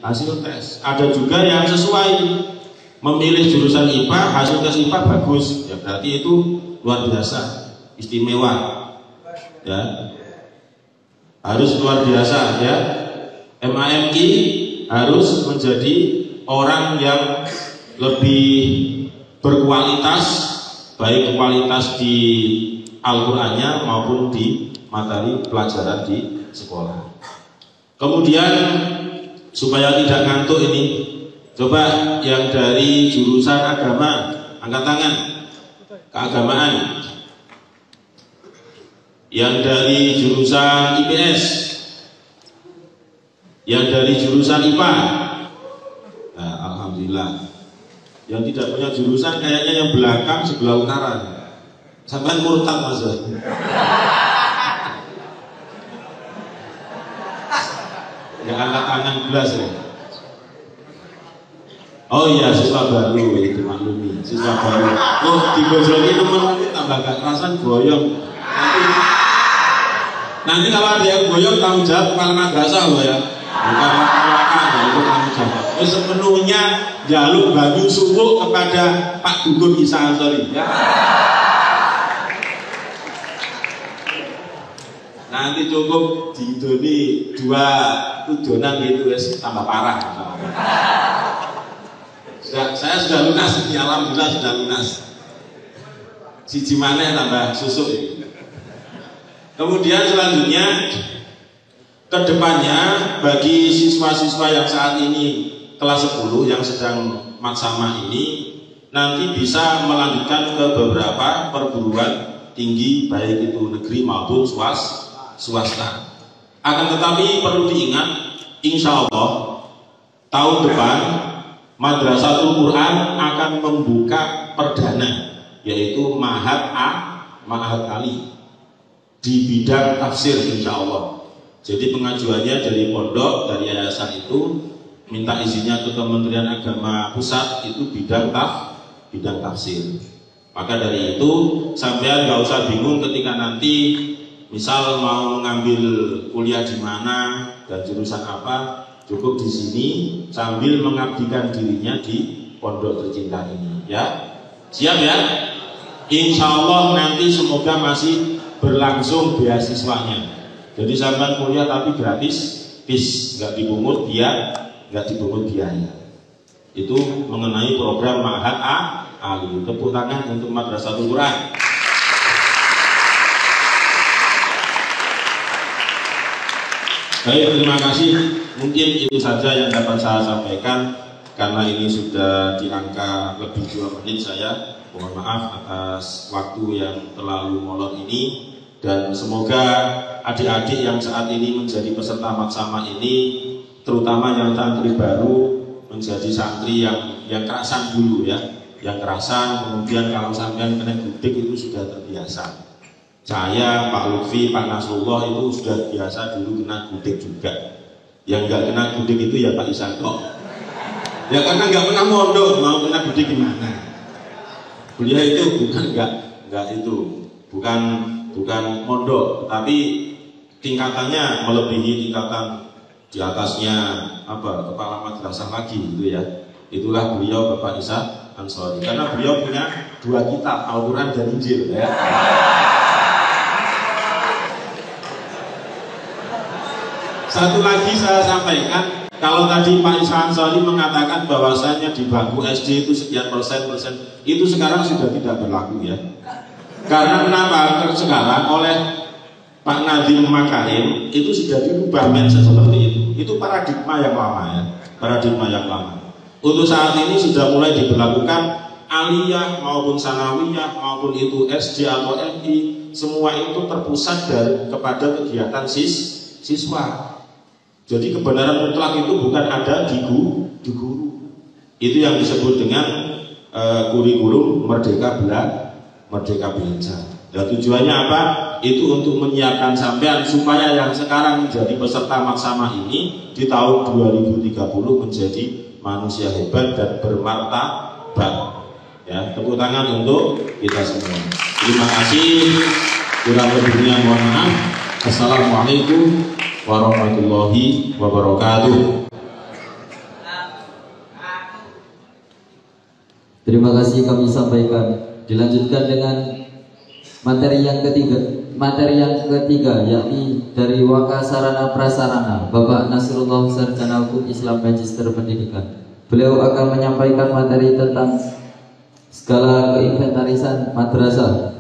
hasil tes. Ada juga yang sesuai memilih jurusan IPA, hasil tes IPA bagus, ya berarti itu luar biasa, istimewa, ya harus luar biasa, ya. MAMI harus menjadi orang yang lebih berkualitas, baik kualitas di Al-Qur'annya maupun di materi pelajaran di sekolah. Kemudian supaya tidak ngantuk ini, coba yang dari jurusan agama angkat tangan, keagamaan. Yang dari jurusan IPS, yang dari jurusan IPA. Nah, alhamdulillah. Yang tidak punya jurusan kayaknya yang belakang sebelah utara. Sampai murtad Mas. Ya angkat tangan belas ya. Oh iya, siswa baru itu maklumi, siswa baru. Oh, digojoki teman tambah gak kerasan goyong. Nanti kalau ada yang goyong tanggung jawab kepala madrasah loh ya. Bukan waka-waka, itu tanggung jawab. Sepenuhnya jaluk baju subuh kepada Pak Dukun Isa Ansori ya. Nanti cukup diidoni 2 udonan gitu ya, tambah parah. Saya sudah lunas, ya alhamdulillah sudah lunas. Siji maneh tambah susuk ya. Kemudian selanjutnya kedepannya bagi siswa-siswa yang saat ini kelas 10 yang sedang matsama ini nanti bisa melanjutkan ke beberapa perguruan tinggi baik itu negeri maupun swasta. Akan tetapi perlu diingat, insya Allah tahun depan Madrasatul Quran akan membuka perdana, yaitu Ma'had Ali di bidang tafsir insya Allah. Jadi pengajuannya dari pondok, dari yayasan itu minta izinnya ke Kementerian Agama Pusat itu bidang tafsir. Maka dari itu sampean nggak usah bingung ketika nanti misal mau mengambil kuliah di mana dan jurusan apa, cukup di sini sambil mengabdikan dirinya di pondok tercinta ini, ya. Siap ya? Insya Allah nanti semoga masih berlangsung beasiswanya. Jadi sampean kuliah tapi gratis, nggak dipungut biaya. Itu mengenai program Ma'had Ali. Tepuk tangan untuk Madrasatul Quran. Baik, terima kasih. Mungkin itu saja yang dapat saya sampaikan karena ini sudah di angka lebih 2 menit saya. Mohon maaf atas waktu yang terlalu molor ini, dan semoga adik-adik yang saat ini menjadi peserta matsama ini, terutama yang santri baru, menjadi santri yang kerasan dulu ya, yang kerasan. Kemudian kalau sampean kena gudik itu sudah terbiasa. Saya, Pak Lutfi, Pak Nasrullah itu sudah biasa dulu kena gudik juga. Yang nggak kena gudik itu ya Pak Isanto. Ya karena nggak pernah mondok, mau kena gudik gimana? Beliau itu bukan mondok, tapi tingkatannya melebihi tingkatan di atasnya kepala madrasah lagi gitu ya. Itulah beliau Bapak Isa Ansori. Karena beliau punya 2 kitab, Al-Quran dan Injil ya. Satu lagi saya sampaikan, kalau tadi Pak Isa Ansori mengatakan bahwasanya di bangku SD itu sekian persen, itu sekarang sudah tidak berlaku ya. Karena kenapa? Sekarang oleh Pak Nadiem Makarim itu sudah dirubah mindset seperti itu. Itu paradigma yang lama ya, paradigma yang lama. Untuk saat ini sudah mulai diberlakukan aliyah maupun sanawiyah maupun itu SD atau MI, semua itu terpusat kepada kegiatan siswa. Jadi kebenaran mutlak itu bukan ada di guru. Itu yang disebut dengan kurikulum Merdeka Belajar. Dan tujuannya apa? Itu untuk menyiapkan sampean supaya yang sekarang menjadi peserta maksama ini di tahun 2030 menjadi manusia hebat dan bermartabat. Ya, tepuk tangan untuk kita semua. Terima kasih. Kurang lebihnya mohon maaf. Assalamualaikum warahmatullahi wabarakatuh. Terima kasih kami sampaikan. Dilanjutkan dengan materi yang ketiga yakni dari Waka Sarana Prasarana Bapak Nasrullah Sarjana Hukum Islam Magister Pendidikan. Beliau akan menyampaikan materi tentang skala keinventarisan madrasah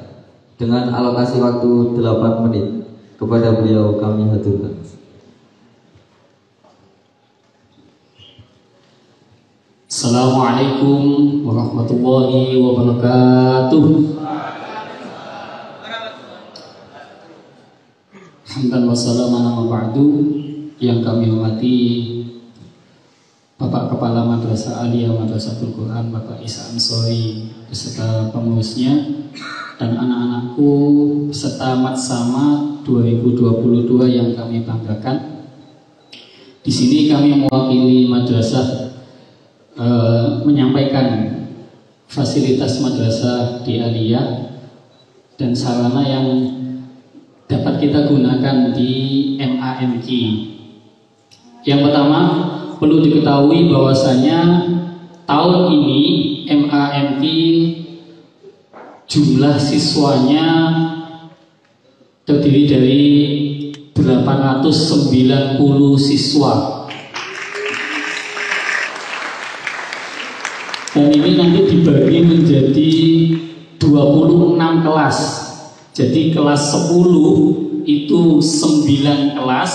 dengan alokasi waktu 8 menit. Kepada beliau kami haturkan. Assalamualaikum warahmatullahi wabarakatuh. Hamdan wa salaman wa ba'du. Yang kami hormati Bapak Kepala Madrasah Aliyah Madrasatul Quran Bapak Isa Ansori beserta pengurusnya dan anak-anakku peserta Matsama 2022 yang kami banggakan. Di sini kami mewakili madrasah menyampaikan fasilitas madrasah di Aliyah dan sarana yang dapat kita gunakan di MAMQ. Yang pertama, perlu diketahui bahwasanya tahun ini MAMQ jumlah siswanya terdiri dari 890 siswa. Dan ini nanti dibagi menjadi 26 kelas. Jadi kelas 10 itu 9 kelas,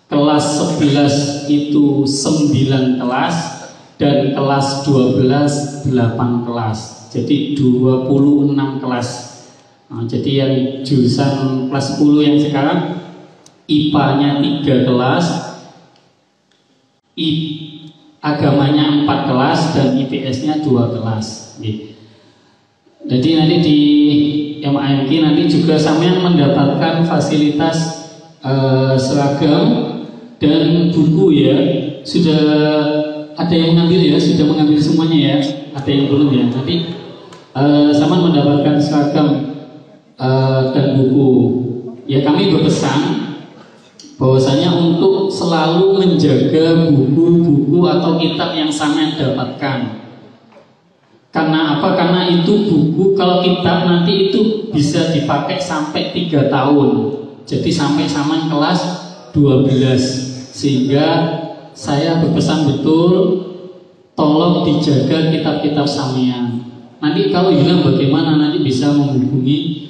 kelas 11 itu 9 kelas, dan kelas 12 8 kelas. Jadi 26 kelas. Nah, jadi yang jurusan kelas 10 yang sekarang IPA-nya 3 kelas, agamanya 4 kelas, dan IPS-nya 2 kelas. Jadi nanti di MAMQ nanti juga sampean mendapatkan fasilitas seragam dan buku ya. Sudah ada yang mengambil ya, sudah mengambil semuanya ya. Ada yang belum ya. Nanti sampean mendapatkan seragam dan buku. Ya kami berpesan bahwasanya untuk selalu menjaga buku-buku atau kitab yang sampean dapatkan. Karena apa? Karena itu buku, kalau kitab nanti itu bisa dipakai sampai 3 tahun. Jadi sampai sampean kelas 12. Sehingga saya berpesan betul, tolong dijaga kitab-kitab sampean. Nanti kalau hilang bagaimana? Nanti bisa menghubungi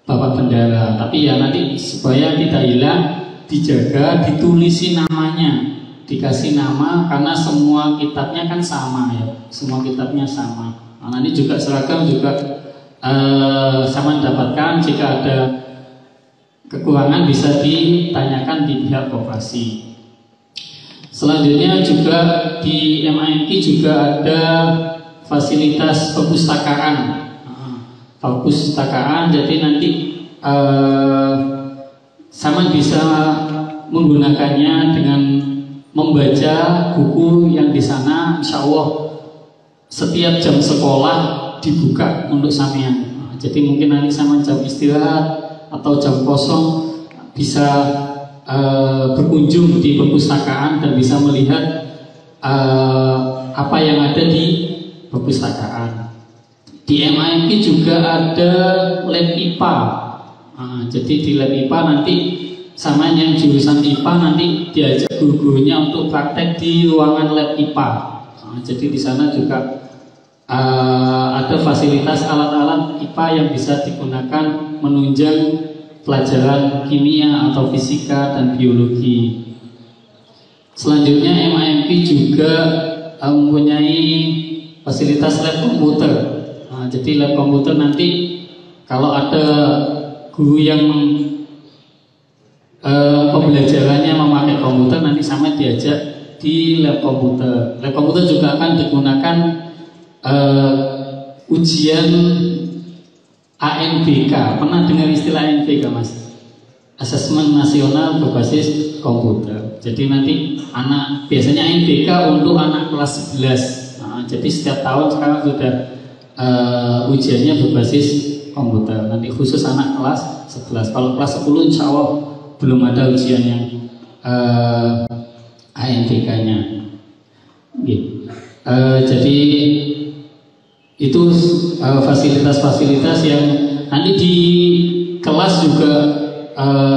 Bapak Bendara, tapi ya nanti supaya tidak hilang, dijaga, ditulisi namanya, dikasih nama, karena semua kitabnya kan sama ya, semua kitabnya sama. Nah, nanti juga seragam juga sama dapatkan. Jika ada kekurangan bisa ditanyakan di pihak koperasi. Selanjutnya juga di MAMQ juga ada fasilitas perpustakaan. Perpustakaan, jadi nanti sama bisa menggunakannya dengan membaca buku yang di sana. Insya Allah setiap jam sekolah dibuka untuk sampean. Jadi mungkin nanti sama jam istirahat atau jam kosong bisa berkunjung di perpustakaan dan bisa melihat apa yang ada di perpustakaan. Di MAMQ juga ada lab IPA. Jadi di lab IPA nanti sama yang jurusan IPA nanti diajak guru-gurunya untuk praktek di ruangan lab IPA. Jadi di sana juga ada fasilitas alat-alat IPA yang bisa digunakan menunjang pelajaran kimia atau fisika dan biologi. Selanjutnya MAMQ juga mempunyai fasilitas lab komputer. Jadi lab komputer nanti kalau ada guru yang pembelajarannya memakai komputer, nanti sama diajak di lab komputer. Lab komputer juga akan digunakan ujian ANBK. Pernah dengar istilah ANBK, Mas? Asesmen nasional berbasis komputer. Jadi nanti anak, biasanya ANBK untuk anak kelas 11. Jadi setiap tahun sekarang sudah ujiannya berbasis komputer. Nanti khusus anak kelas 11. Kalau kelas 10 insya Allah belum ada ujian yang ANBK-nya. Jadi itu fasilitas-fasilitas yang nanti di kelas juga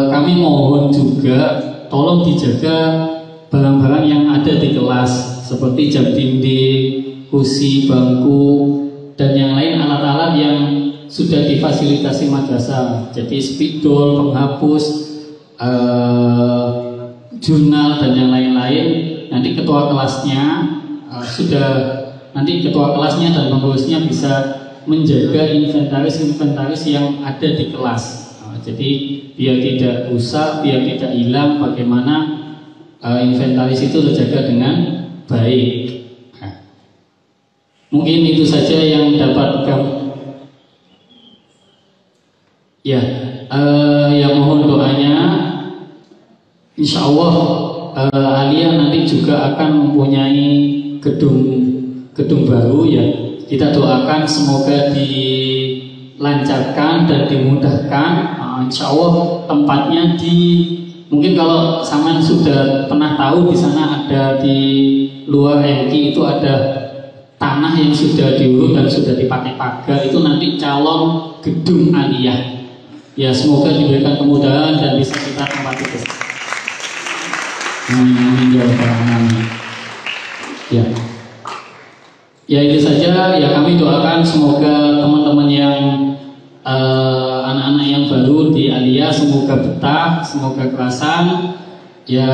kami mohon juga tolong dijaga barang-barang yang ada di kelas seperti jam dinding, kursi, bangku, dan yang lain alat-alat yang sudah difasilitasi madrasah. Jadi spidol, penghapus, jurnal dan yang lain-lain. Nanti ketua kelasnya nanti ketua kelasnya dan pengurusnya bisa menjaga inventaris yang ada di kelas. Jadi biar tidak rusak, biar tidak hilang, bagaimana inventaris itu terjaga dengan baik. Mungkin itu saja yang dapat kami. Ya, yang mohon doanya. Insya Allah Alia nanti juga akan mempunyai gedung baru ya. Kita doakan semoga dilancarkan dan dimudahkan. Insya Allah tempatnya mungkin kalau Saman sudah pernah tahu, di sana ada di luar MK itu ada tanah yang sudah diuruk dan sudah dipakai pagar, itu nanti calon gedung Aliyah. Ya semoga diberikan kemudahan dan bisa kita tempati ke sana. Ya itu saja ya, kami doakan semoga teman-teman yang anak-anak yang baru di Aliyah semoga betah, semoga kerasan. Ya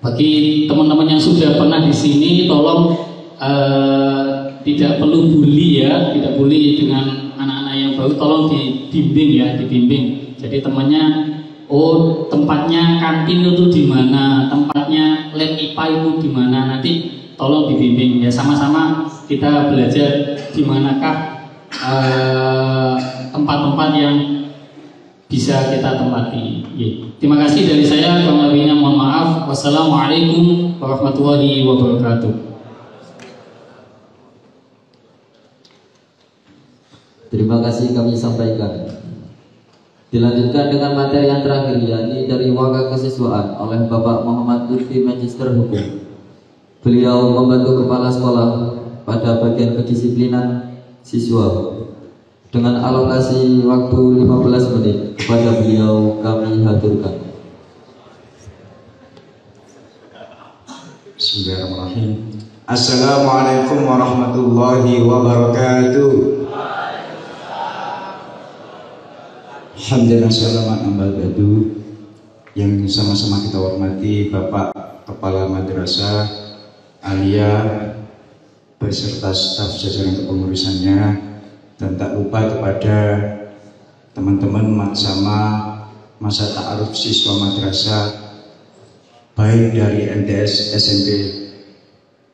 bagi teman-teman yang sudah pernah di sini tolong tidak perlu bully ya, tidak bully dengan anak-anak yang baru, tolong dibimbing. Jadi temannya, oh tempatnya kantin itu di mana, tempatnya lab IPA itu di mana, nanti tolong dibimbing ya, sama-sama kita belajar di manakah tempat-tempat yang bisa kita tempati. Terima kasih dari saya, kurang lebihnya mohon maaf. Wassalamualaikum warahmatullahi wabarakatuh. Terima kasih kami sampaikan. Dilanjutkan dengan materi yang terakhir, yakni dari Wakil Kesiswaan oleh Bapak Muhammad Lutfi, Magister Hukum. Beliau membantu kepala sekolah pada bagian kedisiplinan siswa. Dengan alokasi waktu 15 menit kepada beliau kami haturkan. Bismillahirrahmanirrahim. Assalamualaikum warahmatullahi wabarakatuh. Alhamdulillah salaman ambal badu. Yang sama-sama kita hormati Bapak Kepala Madrasah Aliyah beserta staf jajaran kepengurusannya, dan tak lupa kepada teman-teman Maksama masa ta'aruf siswa madrasah baik dari MTS SMP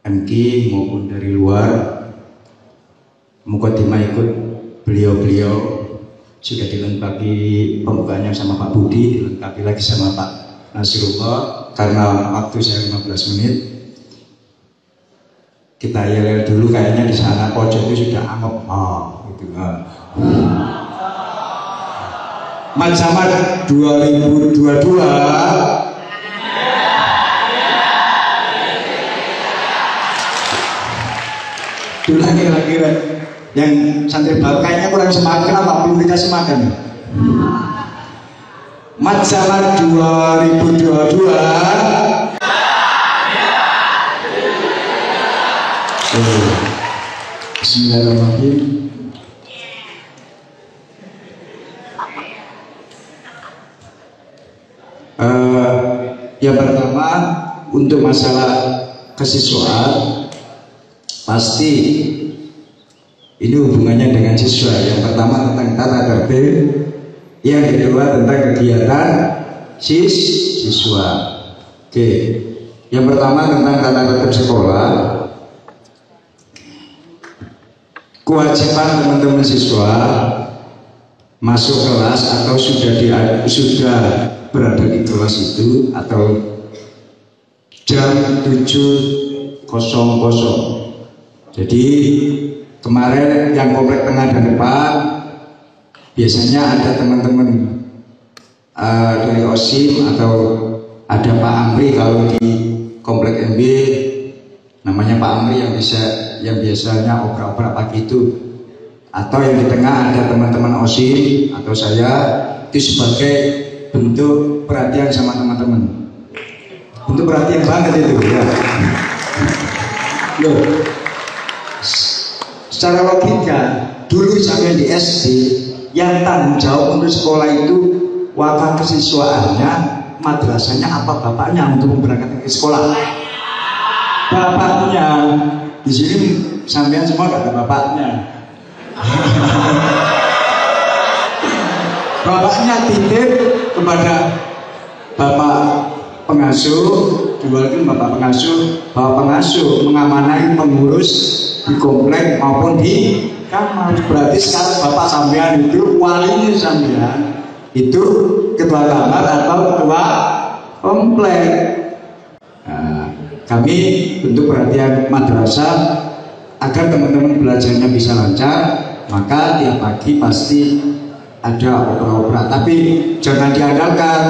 MK maupun dari luar. Mukadimah ikut beliau-beliau sudah dilengkapi pembukaannya sama Pak Budi, dilengkapi lagi sama Pak Nasrullah. Karena waktu saya 15 menit, kita yel dulu, kayaknya di sana pojok itu sudah angop. Gitu. Macamat 2022. Dulu lagi yang santri baru kayaknya kurang semangat. Kenapa? Belum dikasih makan. Macamat 2022. Bismillahirrahmanirrahim. Yang pertama untuk masalah kesiswaan, pasti ini hubungannya dengan siswa. Yang pertama tentang tata tertib, yang kedua tentang kegiatan siswa. Oke, yang pertama tentang tata tertib sekolah. Kewajiban teman-teman siswa masuk kelas atau sudah berada di kelas itu atau jam 7.00. Jadi kemarin yang komplek tengah dan depan biasanya ada teman-teman dari OSIM atau ada Pak Amri kalau di komplek MB namanya Pak Amri yang biasanya obrak-obrak pagi itu, atau yang di tengah ada teman-teman OSIS atau saya, itu sebagai bentuk perhatian sama teman-teman. Bentuk perhatian banget itu ya. Loh, secara logika dulu sampai di SD yang tanggung jawab untuk sekolah itu wakaf kesiswaannya, madrasahnya apa bapaknya untuk memberangkatkan ke sekolah? Bapaknya. Di sini sampean semua gak ada bapaknya. Bapaknya titip kepada bapak pengasuh, diwakilkan bapak pengasuh mengamanai pengurus di komplek maupun di kamar. Berarti sekarang bapak sampean itu walinya sampean itu ketua kamar atau ketua komplek. Nah, kami bentuk perhatian madrasah agar teman-teman belajarnya bisa lancar, maka tiap pagi pasti ada opera-opera. Tapi jangan diandalkan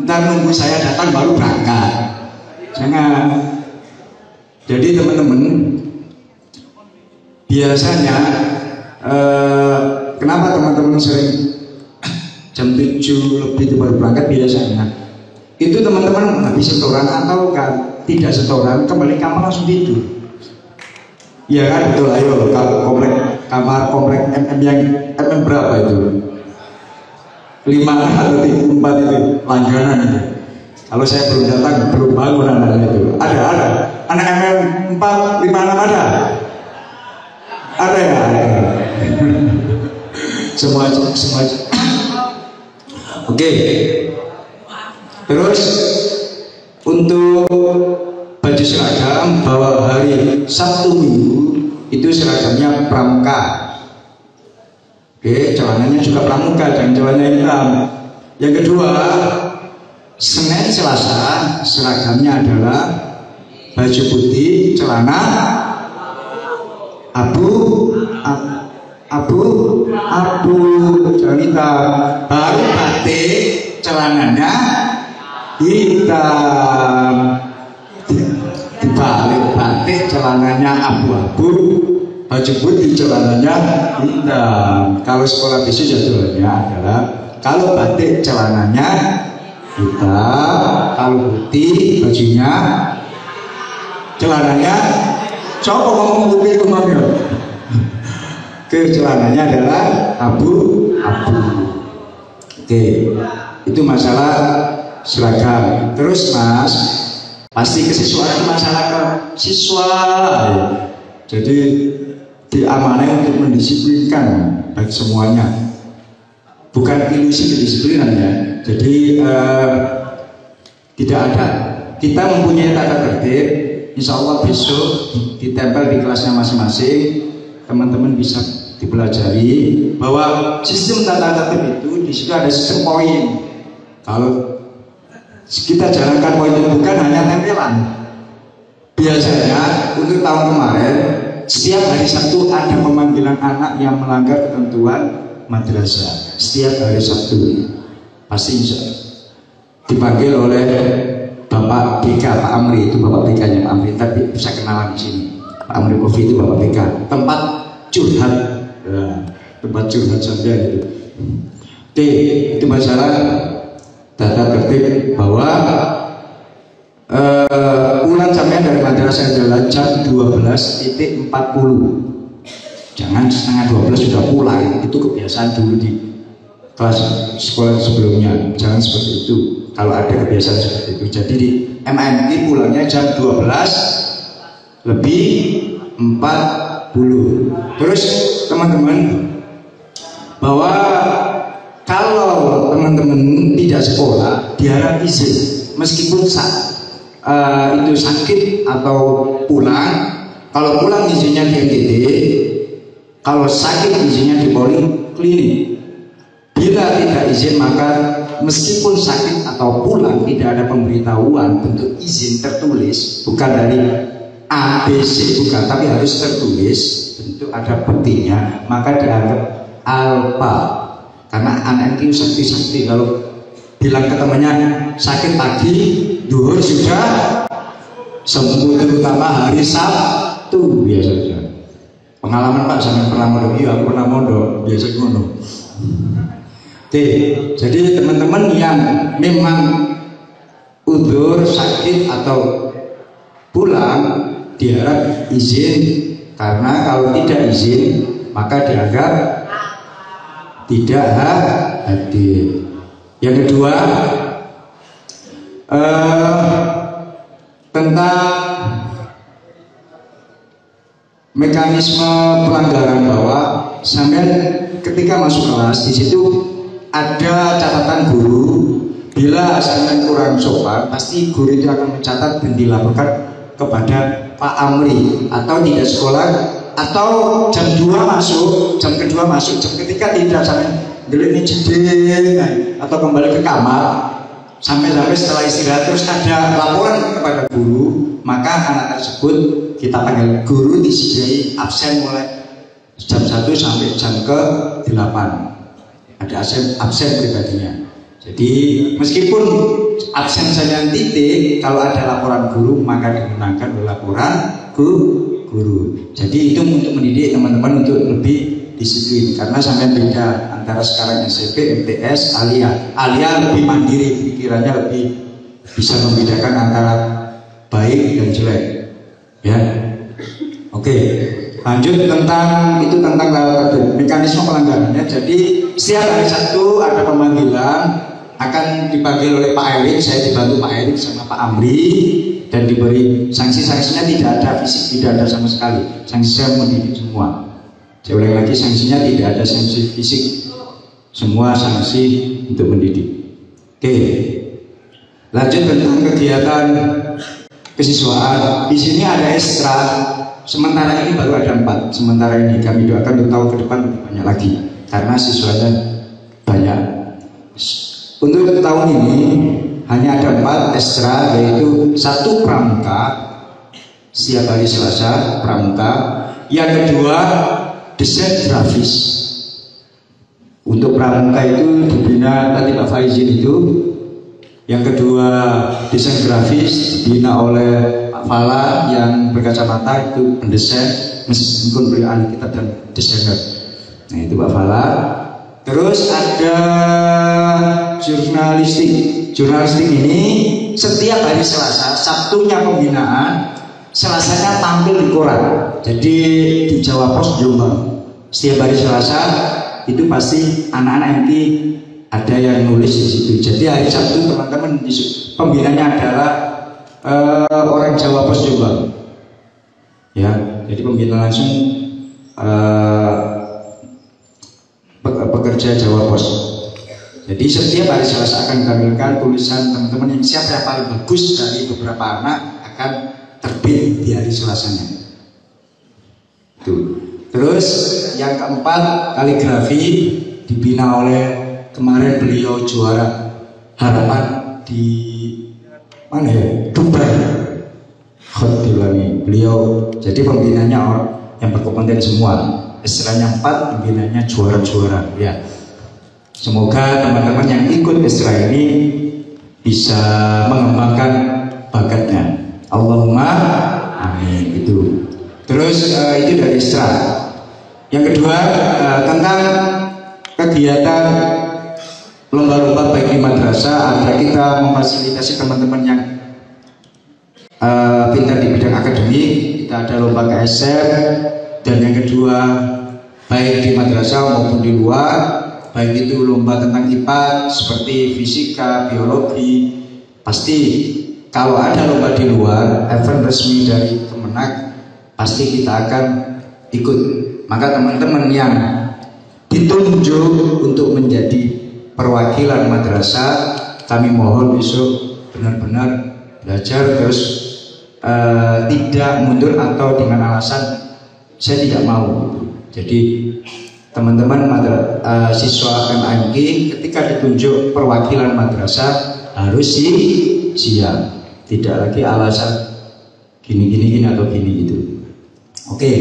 ntar nunggu saya datang baru berangkat, jangan. Jadi teman-teman, biasanya kenapa teman-teman sering jam 7 lebih itu baru berangkat? Biasanya itu teman-teman habis setoran atau kan tidak setoran, kembali kamar langsung tidur. Iya kan, betul. Ayo, kalau kamar komplek MM yang MM berapa itu? 5 atau 4 itu langganan itu. Kalau saya belum datang, belum bangun anak itu. Ada. Anak MM 4, 5, 6 ada. Ada ya. Semua. Oke. Terus untuk baju seragam, bahwa hari Sabtu Minggu itu seragamnya pramuka. Oke, celananya juga pramuka, jangan celana hitam. Yang kedua, Senin Selasa seragamnya adalah baju putih, celana abu, jangan hitam. Baru batik, celananya hitam. Dibalik batik, celananya abu-abu, baju putih, celananya hitam. Kalau sekolah bisnis jadwalnya adalah kalau batik celananya hitam, kalau putih bajunya, celananya coba ngomong putih kemana? Ke celananya adalah abu-abu. Oke, itu masalah seragam. Terus Mas, pasti kesiswaan masyarakat siswa. Jadi diamanai untuk mendisiplinkan bagi semuanya, bukan ilusi kedisiplinan ya. Jadi tidak ada. Kita mempunyai tata tertib. Insya Allah besok ditempel di kelasnya masing-masing. Teman-teman bisa dipelajari bahwa sistem tata tertib itu di situ ada sistem poin. Kalau kita jalankan poin itu bukan hanya tempelan. Biasanya untuk tahun kemarin setiap hari Sabtu ada pemanggilan anak yang melanggar ketentuan madrasah. Setiap hari Sabtu pasti dipanggil oleh Bapak BK, Pak Amri, itu Bapak BK-nya Pak Amri. Tapi bisa kenalan di sini. Pak Amri Kofi itu Bapak BK. Tempat curhat, tempat curhat saja itu. Oke, itu masalah tata tertib bahwa pulang sampai dari madrasah adalah jam 12.40. Jangan setengah 12 sudah pulang. Itu kebiasaan dulu di kelas sekolah sebelumnya. Jangan seperti itu. Kalau ada kebiasaan seperti itu. Jadi di MMI pulangnya jam 12 lebih 40. Terus teman-teman, bahwa kalau teman-teman tidak sekolah diharap izin meskipun itu sakit atau pulang. Kalau pulang izinnya di MTD, kalau sakit izinnya di poliklinik. Bila tidak izin maka meskipun sakit atau pulang tidak ada pemberitahuan bentuk izin tertulis, bukan dari ABC bukan, tapi harus tertulis bentuk ada buktinya, maka dianggap alpa. Karena anak itu sakti-sakti, kalau bilang ke temannya sakit pagi, duhur sudah sembuh terutama hari Sabtu biasanya. Pengalaman Pak, sampai pernah mondok, iya aku pernah mondok, biasa ngono. Oke, jadi teman-teman yang memang udzur, sakit atau pulang diharap izin, karena kalau tidak izin maka dianggap tidak hadir. Yang kedua, tentang mekanisme pelanggaran, bahwa sampai ketika masuk kelas di situ ada catatan guru. Bila sampai kurang sopan, pasti guru itu akan mencatat dan dilaporkan kepada Pak Amri, atau tidak sekolah, atau jam 2 masuk, jam kedua masuk, jam ketiga tidak, sampai gelik jeding atau kembali ke kamar, sampai setelah istirahat terus ada laporan kepada guru, maka anak tersebut kita panggil guru, disediai absen mulai jam 1 sampai jam ke-8, ada absen pribadinya. Jadi meskipun absen saja titik, kalau ada laporan guru maka digunakan laporan guru. Jadi itu untuk mendidik teman-teman untuk lebih disiplin, karena sampai beda antara sekarang SMP, MTS, Alia lebih mandiri, pikirannya lebih bisa membedakan antara baik dan jelek. Ya, oke. Lanjut tentang mekanisme pelanggarannya. Jadi setiap hari Sabtu ada pemanggilan, akan dipanggil oleh Pak Erik, saya dibantu Pak Erik sama Pak Amri, dan diberi sanksinya tidak ada fisik, tidak ada sama sekali. Sanksinya mendidik semua. Saya ulang lagi, sanksinya tidak ada sanksi fisik, semua sanksi untuk mendidik. Oke, lanjut tentang kegiatan kesiswaan. Di sini ada ekstra. Sementara ini baru ada 4. Sementara ini kami doakan untuk tahun ke depan lebih banyak lagi, karena siswanya banyak. Untuk tahun ini hanya ada 4 ekstra, yaitu 1 pramuka setiap hari Selasa, pramuka. Yang kedua, desain grafis. Untuk pramuka itu dibina tadi Pak Faizin itu. Yang kedua, desain grafis dibina oleh Pak Fala yang berkacamata, itu pendesain, meskipun beliau ahli kitab dan desainer. Nah itu Pak Fala. Terus ada jurnalistik. Jurnalistik ini setiap hari Selasa, Sabtunya pembinaan, Selasanya tampil di koran. Jadi di Jawa Pos Jombang, setiap hari Selasa itu pasti anak-anak MT ada yang nulis di situ. Jadi hari Sabtu teman-teman pembinanya adalah orang Jawa Pos Jombang. Ya, jadi pembina langsung pekerja Jawa Pos. Jadi setiap hari Selasa akan ditampilkan tulisan teman-teman yang siapa yang paling bagus dari beberapa anak akan terbit di hari Selasanya. Tuh. Terus yang keempat, kaligrafi dibina oleh, kemarin beliau juara harapan di mana ya? Dubai. Khotilangi. Beliau jadi pembinanya orang yang berkompeten semua. Esranya 4, pembinanya juara-juara. Ya. Semoga teman-teman yang ikut Esra ini bisa mengembangkan bakatnya. Allahumma amin. Itu. Terus itu dari Esra. Yang kedua tentang kegiatan lomba-lomba baik di madrasah, agar kita memfasilitasi teman-teman yang pintar di bidang akademik. Kita ada lomba KSR, dan yang kedua baik di madrasah maupun di luar, baik itu lomba tentang IPA seperti fisika, biologi. Pasti kalau ada lomba di luar, event resmi dari Kemenak, pasti kita akan ikut. Maka teman-teman yang ditunjuk untuk menjadi perwakilan madrasah, kami mohon besok benar-benar belajar, terus tidak mundur atau dengan alasan saya tidak mau. Jadi teman-teman siswa MAMG ketika ditunjuk perwakilan madrasah harus siap, tidak lagi alasan gini atau gini itu. Oke.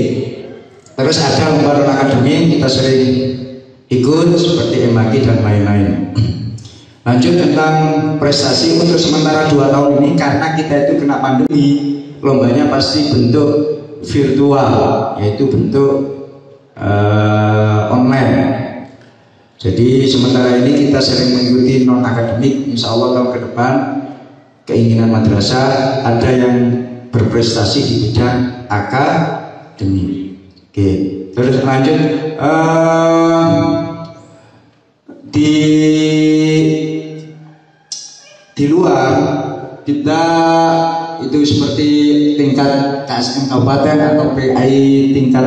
Terus ada lomba non akademik kita sering ikut seperti MAG dan lain-lain. Lanjut tentang prestasi untuk sementara 2 tahun ini, karena kita itu kena pandemi, lombanya pasti bentuk virtual, yaitu bentuk online. Jadi sementara ini kita sering mengikuti non akademik. Insya Allah tahun ke depan keinginan madrasah ada yang berprestasi di bidang akademik. Oke, terus lanjut di luar kita itu seperti tingkat KSM Kabupaten atau PAI tingkat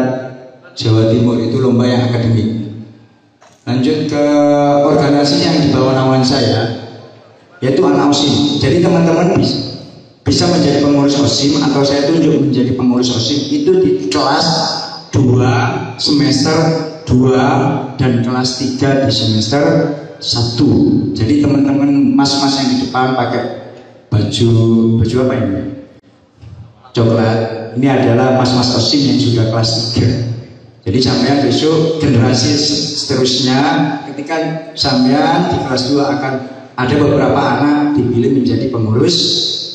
Jawa Timur itu lomba yang akademik. Lanjut ke organisasi yang di bawah naungan saya, yaitu anak OSIM. Jadi teman-teman bisa menjadi pengurus OSIM atau saya tunjuk menjadi pengurus OSIM itu di kelas 2 semester 2 dan kelas 3 di semester 1. Jadi teman-teman mas-mas yang di depan pakai baju apa ini? Coklat. Ini adalah mas-mas OSIM yang sudah kelas 3. Jadi sampean besok generasi seterusnya ketika sampean di kelas 2 akan ada beberapa anak dipilih menjadi pengurus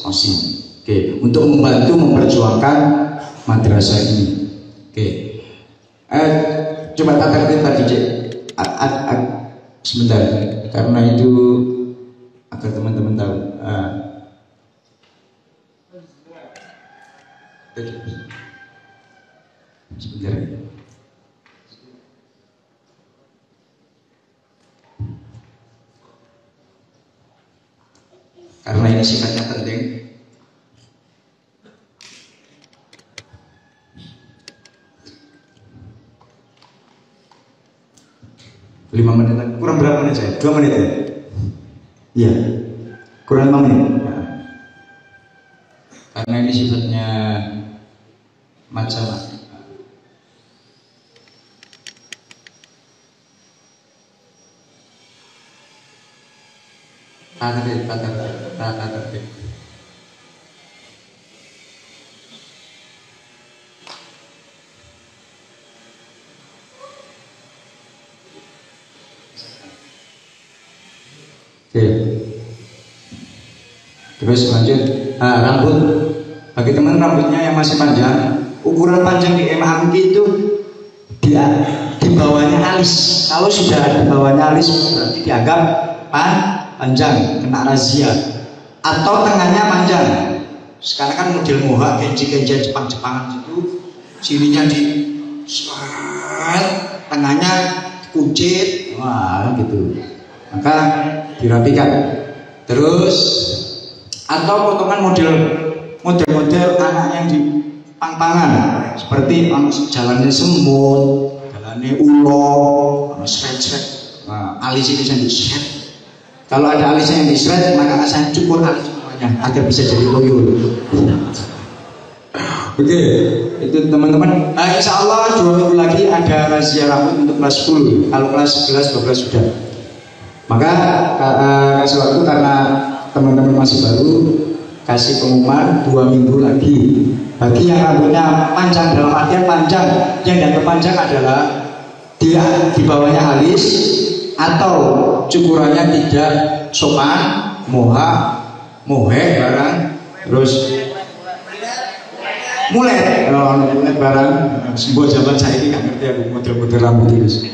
OSIM. Oke, untuk membantu memperjuangkan madrasah ini. Oke. Coba tata tertib tadi, Cek. Sebentar, karena itu agar teman-teman tahu. Sebentar. Karena ini sifatnya penting. Lima menit, kurang berapa menit saya? 2 menit ya? Iya, kurang 5 menit. Karena ini sifatnya masalah. Tata tertib. Oke. Terus lanjut. Rambut. Bagi teman rambutnya yang masih panjang, ukuran panjang di MAMK itu dia di bawahnya alis. Kalau sudah di bawahnya alis berarti dianggap panjang, kena razia. Atau tengahnya panjang. Sekarang kan model moha, kenji-kenjian Jepang-Jepangan itu, sininya di tengahnya kuncit, wah gitu. Maka dirapikan. Terus atau potongan model anak yang di pang-pangan seperti jalannya semut, jalannya ulo, seret-seret. Nah, alis ini saya di-seret. Kalau ada alisnya yang di-seret, maka saya cukur alis semuanya agar bisa jadi loyo. Oke, itu teman-teman. Insya Allah 2 minggu lagi ada razia rambut untuk kelas 10. Kalau kelas 11, 12 sudah. Maka kasih waktu karena teman-teman masih baru, kasih pengumuman 2 minggu lagi. Bagi yang rambutnya panjang, dalam artian panjang, yang dianggap panjang adalah dia di bawahnya alis atau cukurannya tidak sopan, mohe barang, terus mulai barang. Sebuah zaman saya ini nggak ngerti aku model-model rambut itu.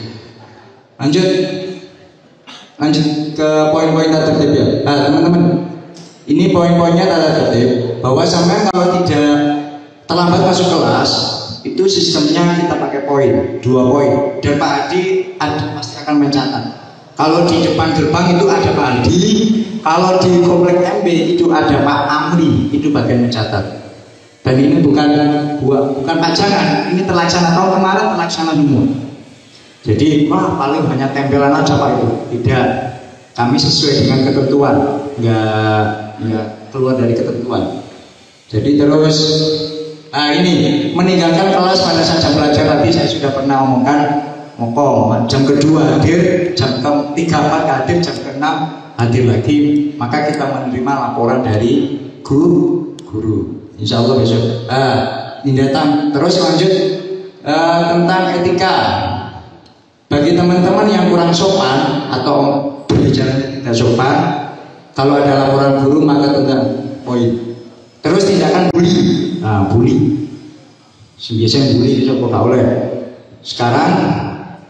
Lanjut ke poin-poin tata tertib ya. Teman-teman, ini poin-poinnya tata tertib. Bahwa sampai kalau tidak terlambat masuk kelas, itu sistemnya kita pakai poin, 2 poin. Dan Pak Adi pasti akan mencatat. Kalau di depan gerbang itu ada Pak Adi, kalau di komplek MB itu ada Pak Amri, itu bagian mencatat. Dan ini bukan pajangan, ini terlaksana tahun kemarin, terlaksana semua. Jadi paling hanya tempelan aja Pak itu. Tidak, kami sesuai dengan ketentuan, nggak keluar dari ketentuan. Jadi terus ini meninggalkan kelas pada saat jam belajar tadi saya sudah pernah omongkan. Jam kedua hadir, jam ke-3 hadir, jam ke-6 hadir lagi. Maka kita menerima laporan dari guru. Insya Allah besok. Ini datang. Terus lanjut tentang etika. Bagi teman-teman yang kurang sopan atau berbicara tidak tidak sopan. Kalau ada laporan guru maka tentang poin. Terus tindakan bully. Nah, bully. Biasanya bully itu kok oleh. Sekarang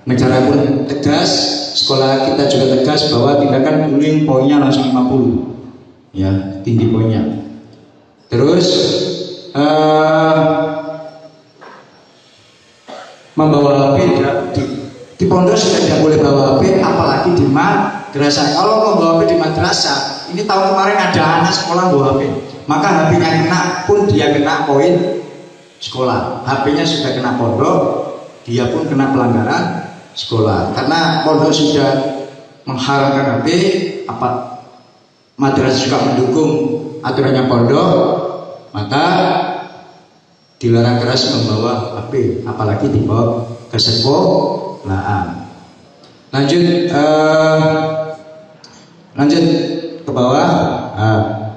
negara pun tegas, sekolah kita juga tegas bahwa tindakan bullying poinnya langsung 50. Ya, tinggi poinnya. Terus membawa HP di pondok sudah tidak boleh bawa HP, apalagi di madrasah. Kalau membawa HP di madrasah, ini tahun kemarin ada anak sekolah bawa HP, maka HP-nya kena pun dia kena poin sekolah. HP-nya sudah kena pondok, dia pun kena pelanggaran sekolah. Karena pondok sudah mengharamkan HP, apa madrasah juga mendukung aturannya pondok, maka dilarang keras membawa HP, apalagi dibawa ke sekolahan. Lanjut ke bawah.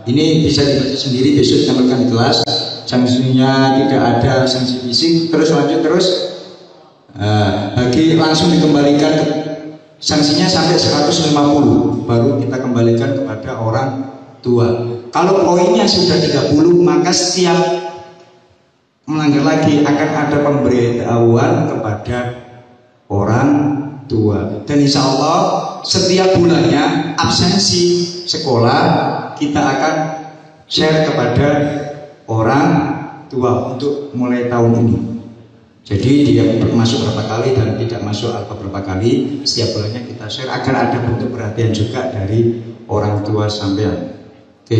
Ini bisa dibaca sendiri besok tampilkan di kelas. Sanksinya tidak ada sanksi fisik. Terus lanjut terus. Bagi langsung dikembalikan sanksinya sampai 150, baru kita kembalikan kepada orang tua. Kalau poinnya sudah 30, maka setiap melanggar lagi akan ada pemberitahuan kepada orang tua. Dan insya Allah setiap bulannya absensi sekolah kita akan share kepada orang tua untuk mulai tahun ini. Jadi dia masuk berapa kali dan tidak masuk apa berapa kali, setiap bulannya kita share agar ada bentuk perhatian juga dari orang tua sampean. Oke,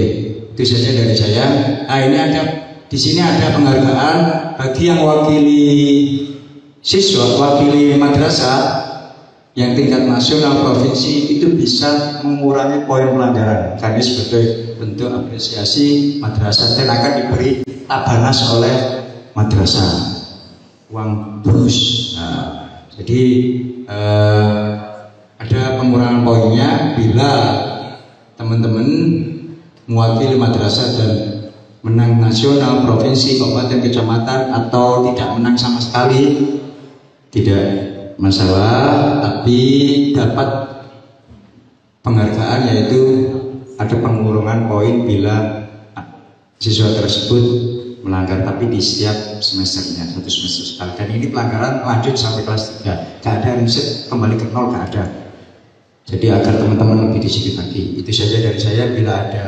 itu saja dari saya. Nah, ini ada di sini ada penghargaan bagi yang wakili siswa, wakili madrasah yang tingkat nasional provinsi itu bisa mengurangi poin pelanggaran karena sebagai bentuk apresiasi madrasah dan akan diberi tabanas oleh madrasah uang bonus. Nah, jadi ada pengurangan poinnya bila teman-teman mewakili madrasah dan menang nasional, provinsi, kabupaten, kecamatan atau tidak menang sama sekali tidak masalah, tapi dapat penghargaan yaitu ada pengurangan poin bila siswa tersebut melanggar, tapi di setiap semesternya, satu semester sekali. Dan ini pelanggaran lanjut sampai kelas 3, gak ada riset kembali ke nol, gak ada. Jadi agar teman-teman lebih disiplin lagi. Itu saja dari saya. Bila ada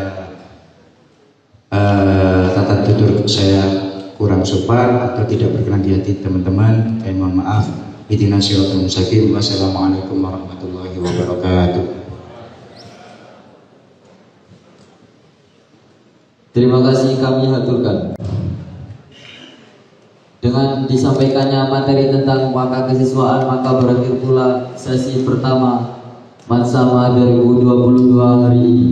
tata tutur saya kurang sopan atau tidak berkenan di hati teman-teman, saya mohon maaf. Ihdinas siratal mustaqim. Wassalamualaikum warahmatullahi wabarakatuh. Terima kasih kami haturkan. Dengan disampaikannya materi tentang waka kesiswaan, maka berakhir pula sesi pertama Matsama 2022 hari ini.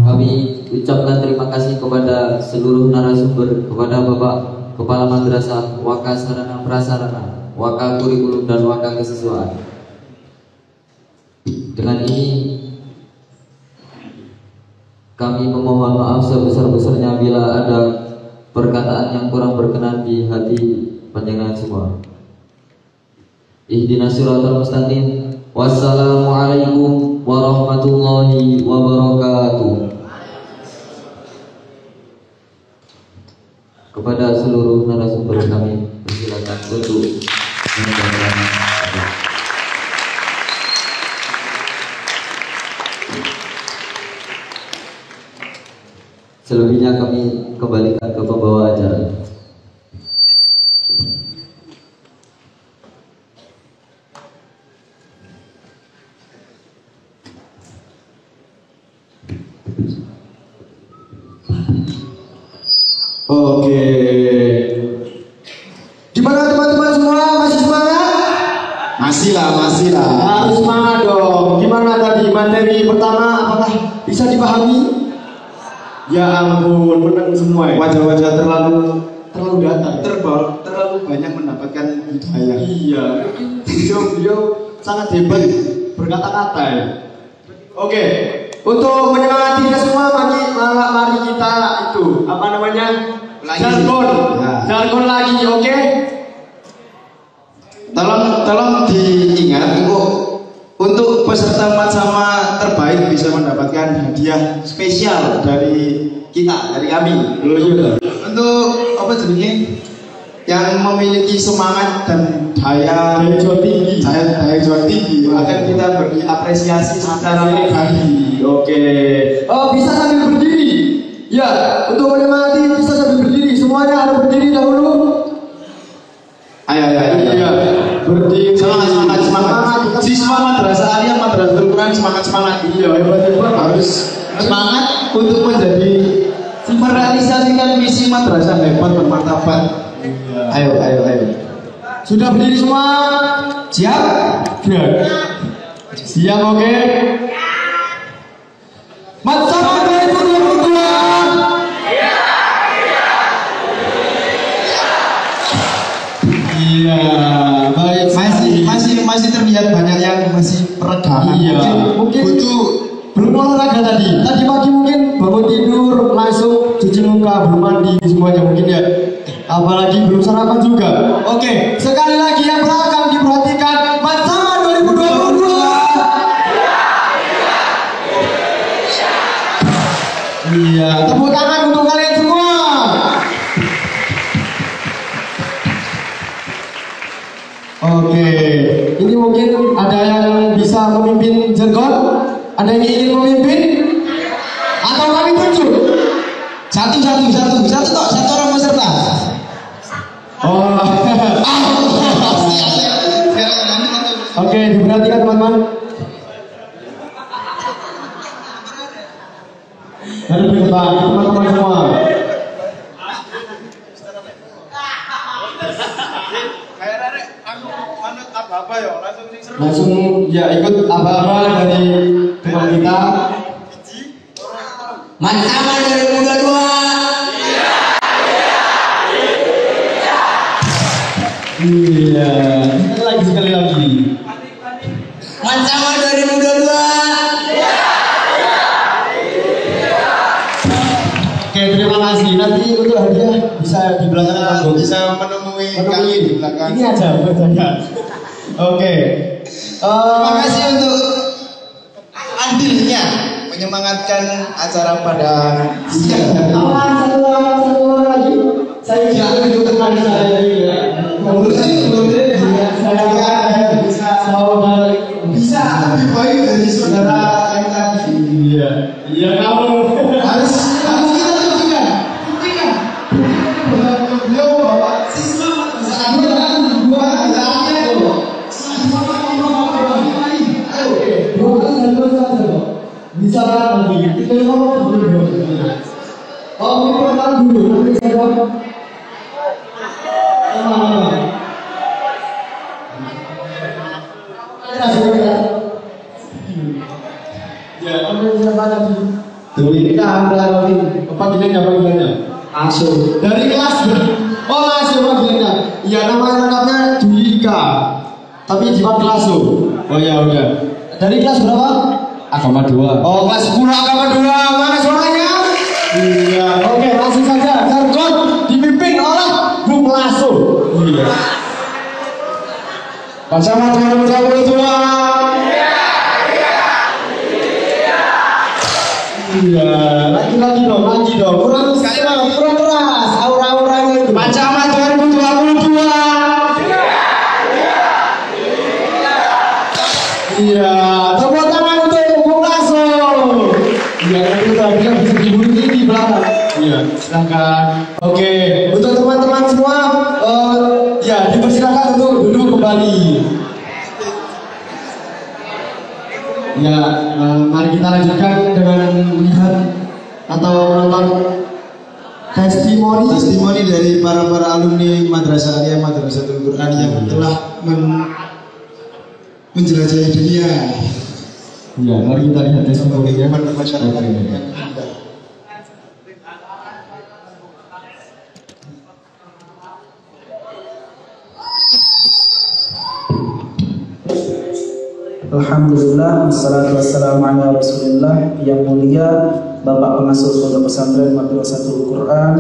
Kami ucapkan terima kasih kepada seluruh narasumber, kepada Bapak Kepala Madrasah, Waka Sarana Prasarana, Waka Kurikulum dan Waka Kesiswaan. Dengan ini kami memohon maaf sebesar-besarnya bila ada perkataan yang kurang berkenan di hati panjenengan semua. Ihdinas siratal mustaqim. Wassalamualaikum warahmatullahi wabarakatuh. Kepada seluruh narasumber kami persilakan untuk menyampaikan. Selebihnya kami kembalikan ke pembawa acara. Oke. Gimana teman-teman semua? Masih semangat? Masih lah. Harus semangat dong. Gimana tadi materi pertama? Apakah bisa dipahami? Ya ampun, menang semua ya. Wajah-wajah terlalu datar, terlalu banyak mendapatkan hidayah. Iya, beliau sangat hebat berkata-kata ya. Oke, untuk menyemangati kita semua, mari kita itu apa namanya? Jargon lagi, oke? Tolong diingat untuk peserta Matsama terbaik ini bisa mendapatkan hadiah spesial dari kita, dari kami. Untuk apa jadinya? Yang memiliki semangat dan daya juang tinggi, akan kita beri apresiasi secara pribadi. Oke. Oh, bisa sambil berdiri. Ya, untuk menyemangati bisa sambil berdiri. Semuanya harus berdiri dahulu. Ayo. Iya. Berdiri. Semangat. Siswa madrasah Aliyah, Madrasatul Quran semangat. Iya, hebat harus semangat untuk menjadi merealisasikan misi madrasah hebat bermartabat. Ayo. Sudah berdiri semua? Siap? Siap, oke. Madrasah 2022. Iya, baik. Masih terlihat banyak yang masih peregangan. Iya. Mungkin belum olahraga tadi. Tadi pagi mungkin bangun tidur langsung cuci muka, belum mandi semuanya mungkin ya. Apalagi belum sarapan juga. Oke, sekali lagi yang belakang diperhatikan. Madrasah 2022. Iya, tepuk tangan untuk kalian semua. Oke, ini mungkin ada yang bisa memimpin jargon? Ada yang ingin memimpin? Atau kami tunjuk? Satu orang peserta. Oh. Oke, diperhatikan teman-teman. Mari berdebat teman-teman semua. Langsung ya ikut apa-apa dari teman kita. Madrasah 2022. Iya, sekali lagi. Madrasah 2022. Oke, terima kasih. Nanti untuk hadiah bisa di belakang, bisa menemui kami di belakang. Ini aja bercanda. Oke. Terima kasih untuk andilnya menyemangatkan acara pada siang hari ini. Satu orang lagi. Saya jangan itu teman saya juga. Saya bisa lebih baik dari saudara yang tadi. Iya kamu harus kita buktikan. Beliau bawa siswa bisa lagi kita ngomong dulu. Oh, kita dulu nanti saya Aso dari kelas Aso panggilannya. Iya, nama lengkapnya Dika. Tapi di kelas Oh ya udah. Dari kelas berapa? Agama 2. Oh, kelas 10 agama 2. Mana suaranya? Iya, oke, langsung saja. Jargon dipimpin oleh grup Lasso. Iya. Madrasah 2022. Iya, lagi dong. Kurang keras. Aura-auranya itu. Madrasah 2022. Iya, tepuk tangan untuk Bung Lasso. Iya, nanti tadi bisa dibunyi di belakang. Iya, silakan. Oke, untuk teman-teman semua, ya dipersilakan untuk duduk kembali. Ya, mari kita lanjutkan dengan melihat atau menonton testimoni dari para alumni Madrasah Aliyah Madrasatul Quran yang telah menjelajahi dunia. Ya, mari kita lihat testimoninya pada masyarakat. Alhamdulillah, wassalatu wassalamu ala Rasulillah. Yang mulia Bapak Pengasuh Pondok Pesantren Madrasatul Quran,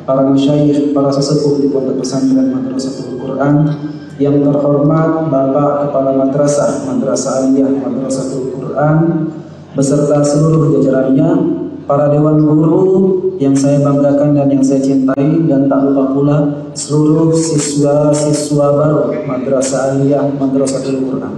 para masyayikh, para sesepuh di Pondok Pesantren Madrasatul Quran, yang terhormat Bapak Kepala Madrasah Aliyah Madrasatul Quran, beserta seluruh jajarannya, para dewan guru yang saya banggakan dan yang saya cintai, dan tak lupa pula seluruh siswa-siswa baru Madrasah Aliyah Madrasatul Quran.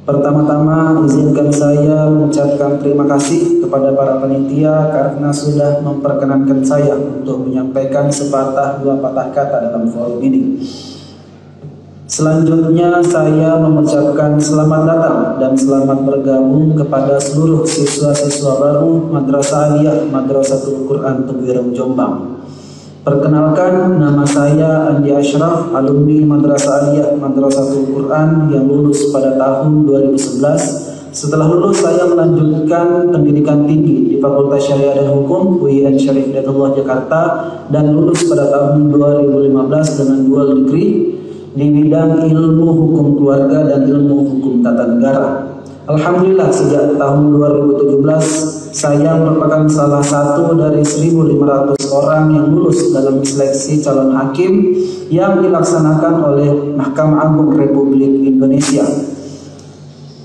Pertama-tama izinkan saya mengucapkan terima kasih kepada para panitia karena sudah memperkenankan saya untuk menyampaikan sepatah dua patah kata dalam forum ini. Selanjutnya saya mengucapkan selamat datang dan selamat bergabung kepada seluruh siswa-siswa baru Madrasah Aliyah Madrasatul Quran Teguireng Jombang. Perkenalkan, nama saya Andi Ashraf, alumni Madrasah Aliyah Madrasatul Quran yang lulus pada tahun 2011. Setelah lulus saya melanjutkan pendidikan tinggi di Fakultas Syariah dan Hukum UIN Syarif Hidayatullah Jakarta dan lulus pada tahun 2015 dengan dual degree di bidang ilmu hukum keluarga dan ilmu hukum tata negara. Alhamdulillah sejak tahun 2017 saya merupakan salah satu dari 1.500 orang yang lulus dalam seleksi calon hakim yang dilaksanakan oleh Mahkamah Agung Republik Indonesia.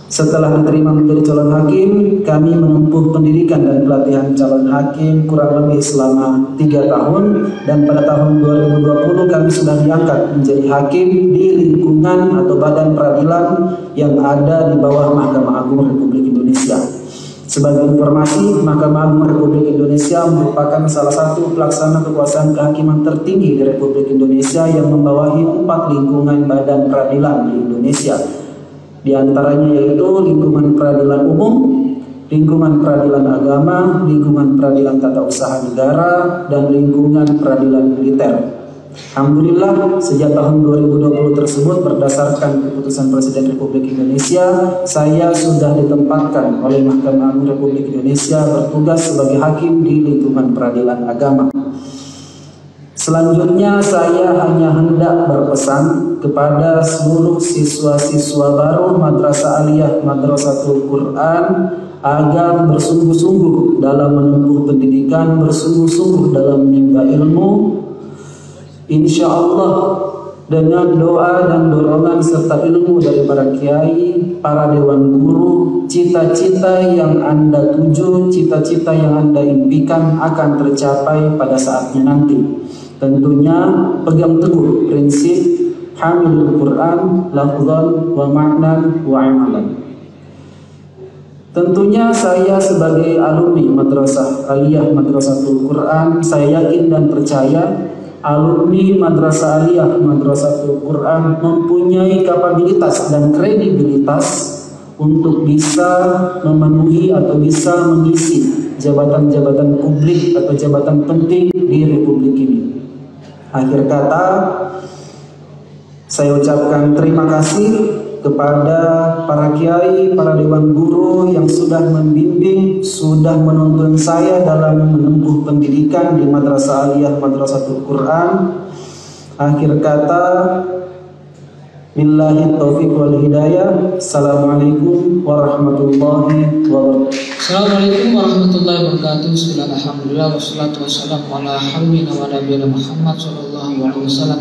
Setelah diterima menjadi calon hakim, kami menempuh pendidikan dan pelatihan calon hakim kurang lebih selama 3 tahun, dan pada tahun 2020 kami sudah diangkat menjadi hakim di lingkungan atau badan peradilan yang ada di bawah Mahkamah Agung Republik Indonesia. Sebagai informasi, Mahkamah Agung Republik Indonesia merupakan salah satu pelaksana kekuasaan kehakiman tertinggi di Republik Indonesia yang membawahi 4 lingkungan badan peradilan di Indonesia. Di antaranya yaitu lingkungan peradilan umum, lingkungan peradilan agama, lingkungan peradilan tata usaha negara, dan lingkungan peradilan militer. Alhamdulillah sejak tahun 2020 tersebut berdasarkan keputusan Presiden Republik Indonesia, saya sudah ditempatkan oleh Mahkamah Agung Republik Indonesia bertugas sebagai hakim di lingkungan peradilan agama. Selanjutnya saya hanya hendak berpesan kepada seluruh siswa-siswa baru Madrasah Aliyah Madrasatul Quran agar bersungguh-sungguh dalam menempuh pendidikan, bersungguh-sungguh dalam menimba ilmu. Insya Allah dengan doa dan dorongan serta ilmu dari para kiai, para dewan guru, cita-cita yang Anda tuju, cita-cita yang Anda impikan akan tercapai pada saatnya nanti. Tentunya pegang teguh prinsip hamilul Quran lafzan wa ma'nan wa amalan. Tentunya saya sebagai alumni Madrasah Aliyah Madrasatul Quran, saya yakin dan percaya alumni Madrasah Aliyah Madrasatul Quran mempunyai kapabilitas dan kredibilitas untuk bisa memenuhi atau bisa mengisi jabatan-jabatan publik atau jabatan penting di Republik ini. Akhir kata, saya ucapkan terima kasih kepada para kiai, para dewan guru yang sudah membimbing, sudah menuntun saya dalam menempuh pendidikan di Madrasah Aliyah Madrasatul Quran. Akhir kata, billahi taufiq wal hidayah. Assalamualaikum warahmatullahi wabarakatuh. Assalamualaikum warahmatullahi wabarakatuh. Bismillahirrahmanirrahim. Wassalatu wassalamu ala habibina wa nabiyina Muhammad sallallahu alaihi wasallam.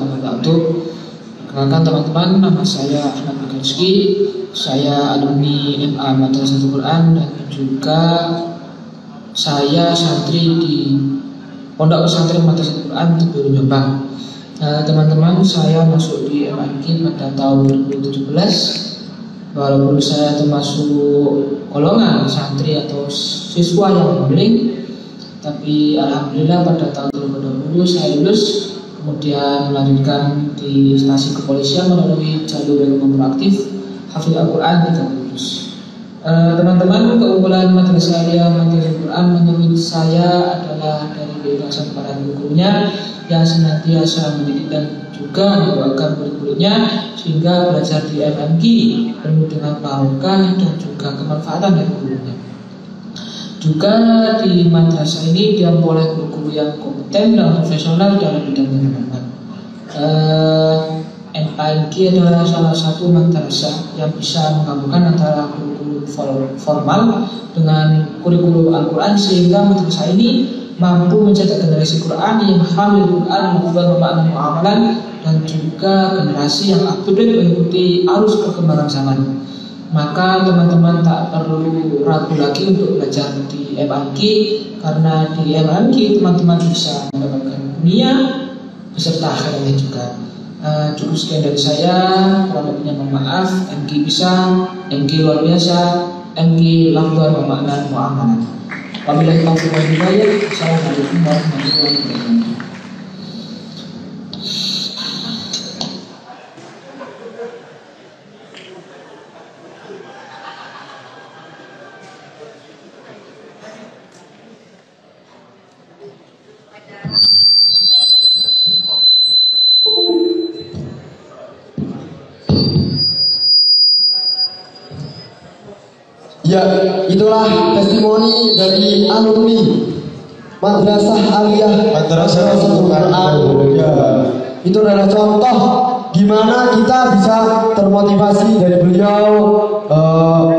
Perkenalkan teman-teman, nama saya Ahmad Rizky. Saya alumni MA Madrasatul Quran dan juga saya santri di Pondok Pesantren Madrasatul Quran Teguireng Jombang. Teman-teman, saya masuk di MIQ pada tahun 2017. Walaupun saya termasuk golongan santri atau siswa yang memilih, tapi alhamdulillah pada tahun 2020 saya lulus, kemudian melanjutkan di instansi kepolisian melalui jalur yang proaktif Hafidz Al-Quran kita lulus. Teman-teman, keunggulan Madrasah Aliyah Madrasatul Quran menurut saya adalah dari keikhlasan para gurunya yang senantiasa mendidik dan juga mendoakan murid-muridnya sehingga belajar di MMQ penuh dengan barokah dan juga kemanfaatan dari gurunya. Juga di madrasah ini dia oleh guru-guru yang kompeten dan profesional dalam bidangnya teman-teman. MIQ adalah salah satu madrasah yang bisa menggabungkan antara kurikulum formal dengan kurikulum Al-Quran sehingga madrasah ini mampu mencetak generasi Quran yang hamil Quran mengubah makna muamalan dan juga generasi yang up to date mengikuti arus perkembangan zaman. maka teman-teman tak perlu ragu lagi untuk belajar di MIK, karena di MIK teman-teman bisa mendapatkan dunia beserta akhiratnya juga. Cukup sekian dari saya, kurang lebihnya mohon maaf. MG bisa, MG luar biasa, MG lafzan wa makna wa amalan. Wabillahi taufiq wal hidayah. Assalamualaikum warahmatullahi wabarakatuh. Ya, itulah testimoni dari alumni Madrasah Aliyah Madrasatul Quran. Ya, itu adalah contoh gimana kita bisa termotivasi dari beliau.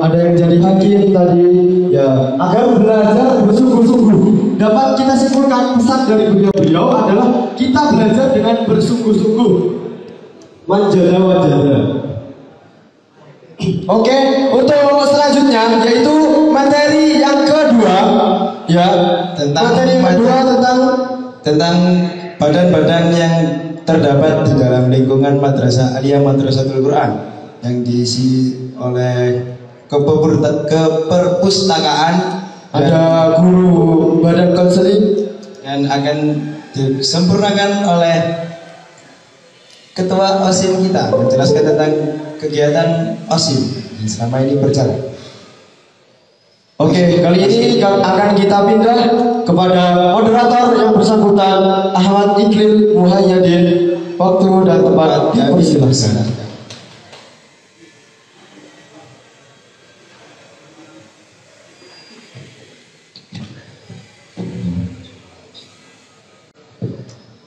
Ada yang jadi hakim tadi, ya, agar belajar bersungguh-sungguh. Dapat kita simpulkan pesan dari beliau adalah kita belajar dengan bersungguh-sungguh. Manjada wajada. Oke, untuk selanjutnya yaitu materi yang kedua, ya, materi yang kedua tentang badan-badan yang terdapat di dalam lingkungan Madrasah Aliyah Madrasatul Quran yang diisi oleh keperpustakaan, ada guru badan konseling dan akan disempurnakan oleh Ketua OSIM kita menjelaskan tentang kegiatan OSIM yang selama ini berjalan. Oke, kali ini akan kita pindah kepada moderator yang bersangkutan, Ahmad Iqlil Muhayyadin. Waktu dan tempat dipersilahkan.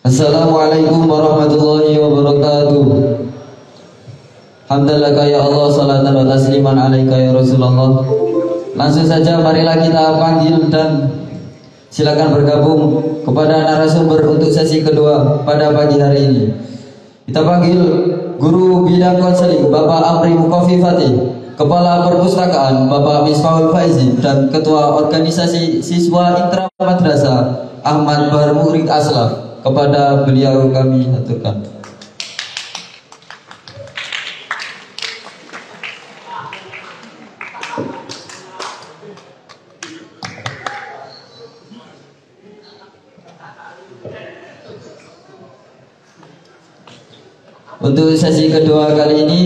Assalamualaikum warahmatullahi wabarakatuh. Hamdalillah ya Allah, salatan wa tasliman alaika ya Rasulullah. Langsung saja marilah kita panggil dan silakan bergabung kepada narasumber untuk sesi kedua pada pagi hari ini. Kita panggil Guru Bidang Konseling Bapak Amri Mukofifati, Kepala Perpustakaan Bapak Misbahul Faizi, dan Ketua Organisasi Siswa Intra Madrasah Ahmad Barmurid Aslaf. Kepada beliau kami aturkan. Untuk sesi kedua kali ini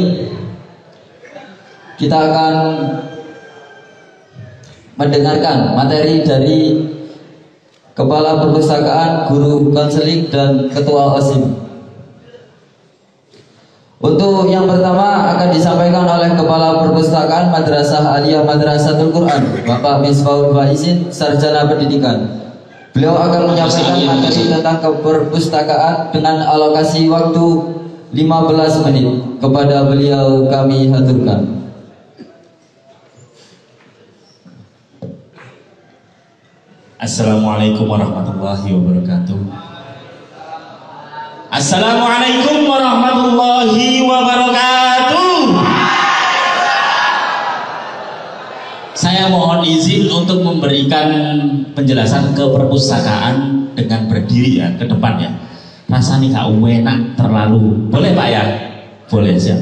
kita akan mendengarkan materi dari Kepala Perpustakaan, Guru Konseling, dan Ketua OSIM. Untuk yang pertama akan disampaikan oleh Kepala Perpustakaan Madrasah Aliyah Madrasatul Quran, Bapak Misbahul Faizin, Sarjana Pendidikan. Beliau akan menyampaikan materi tentang keperpustakaan dengan alokasi waktu 15 menit. Kepada beliau kami haturkan. Assalamualaikum warahmatullahi wabarakatuh. Assalamualaikum warahmatullahi wabarakatuh. Saya mohon izin untuk memberikan penjelasan keperpustakaan dengan berdiri ya ke depan ya. Rasanya gak enak terlalu. Boleh Pak ya? Boleh siap.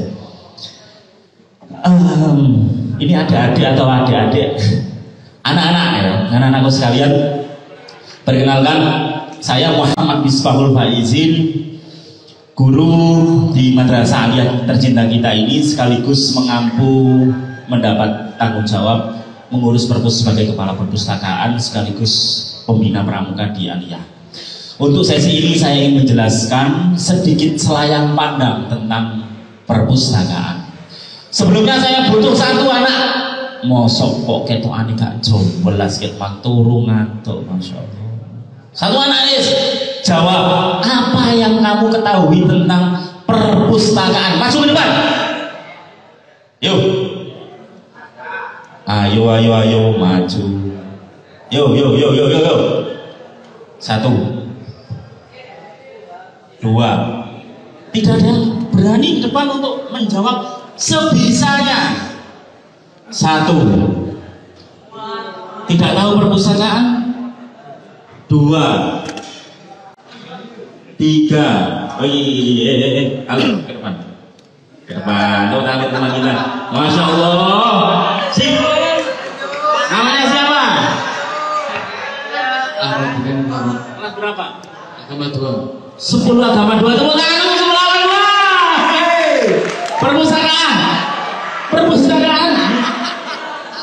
Ini adik-adik atau adik-adik? Anak-anak ya, anak-anakku sekalian, perkenalkan saya Muhammad Misbahul Faizin, guru di Madrasah Aliyah tercinta kita ini, sekaligus mengampu mendapat tanggung jawab mengurus perpus sebagai kepala perpustakaan sekaligus pembina pramuka di Aliyah. Untuk sesi ini saya ingin menjelaskan sedikit selayang pandang tentang perpustakaan. Sebelumnya saya butuh satu anak. Mosok kok ketokane gak jombelas ket manturu ngantuk, Masya Allah. Satu anak nih jawab, apa yang kamu ketahui tentang perpustakaan? Maju ke depan. Yuk. Ayo maju. Yuk. 1 2. Tidak ada berani ke depan untuk menjawab sebisanya. 1. Tidak tahu perpustakaan? 2. 3. Oh iya, halo, ke depan. Ke depan, tuh tarik teman kita. Masya Allah. Sip. Namanya siapa? Kelas berapa? Agama 2. 10 agama 2. Tepuk tangan untuk 10 agama 2. Hey. Perpustakaan. Perpustakaan.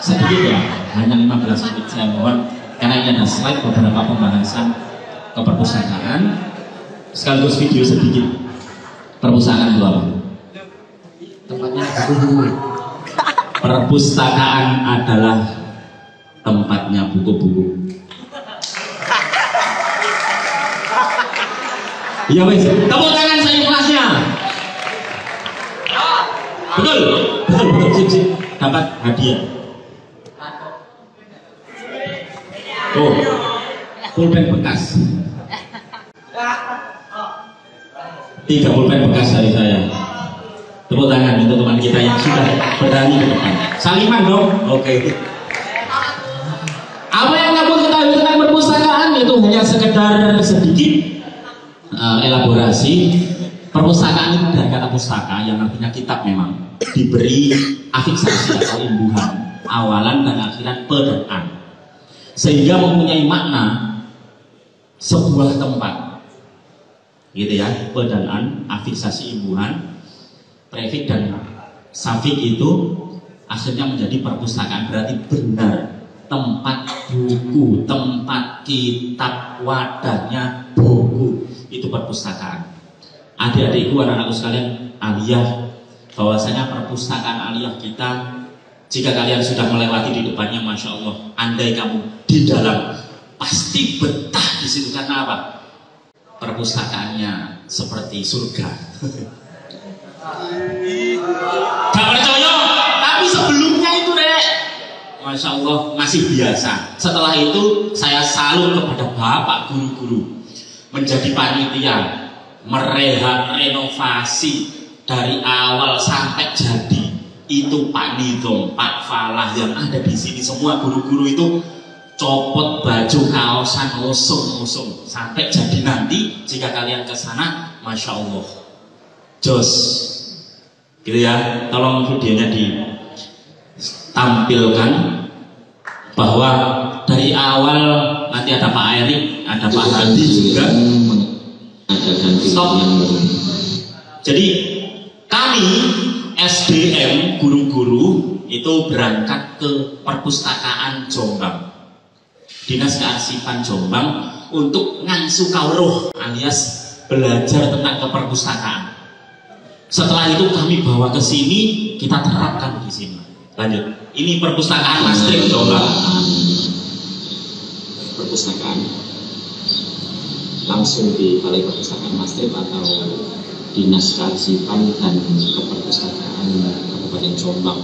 Sedikit ya, hanya 15 menit saya mohon, karena ini ada slide beberapa pembahasan ke perpustakaan sekaligus video sedikit. Perpustakaan itu apa? Tempatnya buku-buku. Perpustakaan adalah tempatnya buku-buku. Iya wes, tepuk tangan saya kelasnya. Betul, betul, betul, sip. Dapat hadiah. Oh, pulpen bekas. 3 pulpen bekas dari saya. Tepuk tangan untuk teman kita yang sudah berani ke depan. Saliman dong. Oke. Apa yang kamu ketahui tentang perpustakaan itu hanya sekedar sedikit elaborasi. Perpustakaan itu dari kata pustaka yang artinya kitab, memang diberi afiksasi atau imbuhan awalan dan akhiran pe dan an, sehingga mempunyai makna sebuah tempat, gitu ya. Pe dan an, afiksasi, imbuhan, prefik dan safik itu akhirnya menjadi perpustakaan. Berarti benar tempat buku, tempat kitab, wadahnya buku, itu perpustakaan. Adik-adikku, anak-anakku sekalian, aliyah, bahwasanya perpustakaan aliyah kita, jika kalian sudah melewati di depannya, masya Allah, andai kamu di dalam pasti betah di situ. Karena apa? Perpustakaannya seperti surga. Gak percaya? Tapi sebelumnya itu Rek, masya Allah, masih biasa. Setelah itu saya salut kepada bapak guru-guru menjadi panitia, merenovasi dari awal sampai jadi. Itu Pak Nidom, Pak Falah yang ada di sini, semua guru-guru itu copot baju kaosan, ngusung sampai jadi. Nanti jika kalian ke sana, masya Allah, jos, gitu ya. Tolong videonya ditampilkan bahwa dari awal nanti ada Pak Erik, ada Pak Hadi juga. Stop. Jadi kami SDM guru-guru itu berangkat ke perpustakaan Jombang, Dinas Kearsipan Jombang, untuk ngangsu kauruh alias belajar tentang keperpustakaan. Setelah itu kami bawa ke sini, kita terapkan di sini. Lanjut. Ini perpustakaan Mastrip Jombang. Perpustakaan langsung di Balai Perpustakaan Mastrip atau Dinas Kearsipan dan Keperpustakaan Kabupaten Jombang.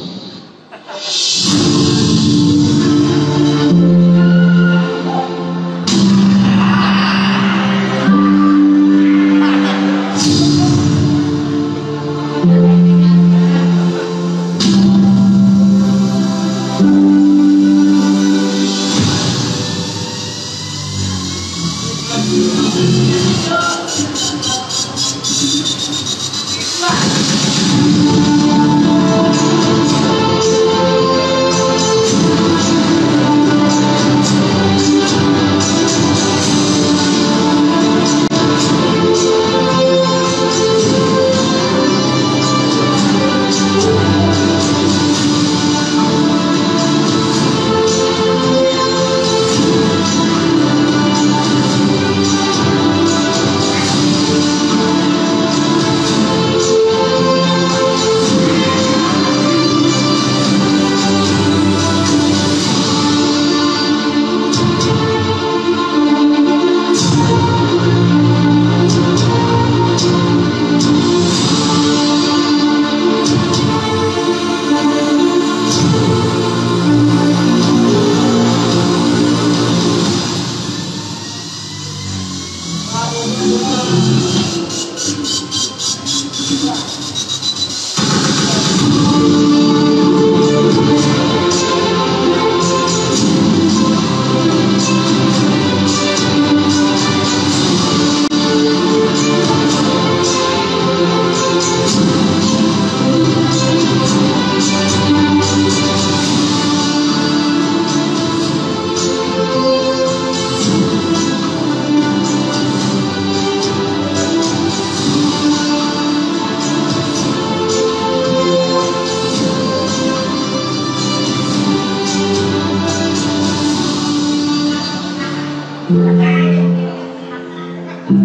Itu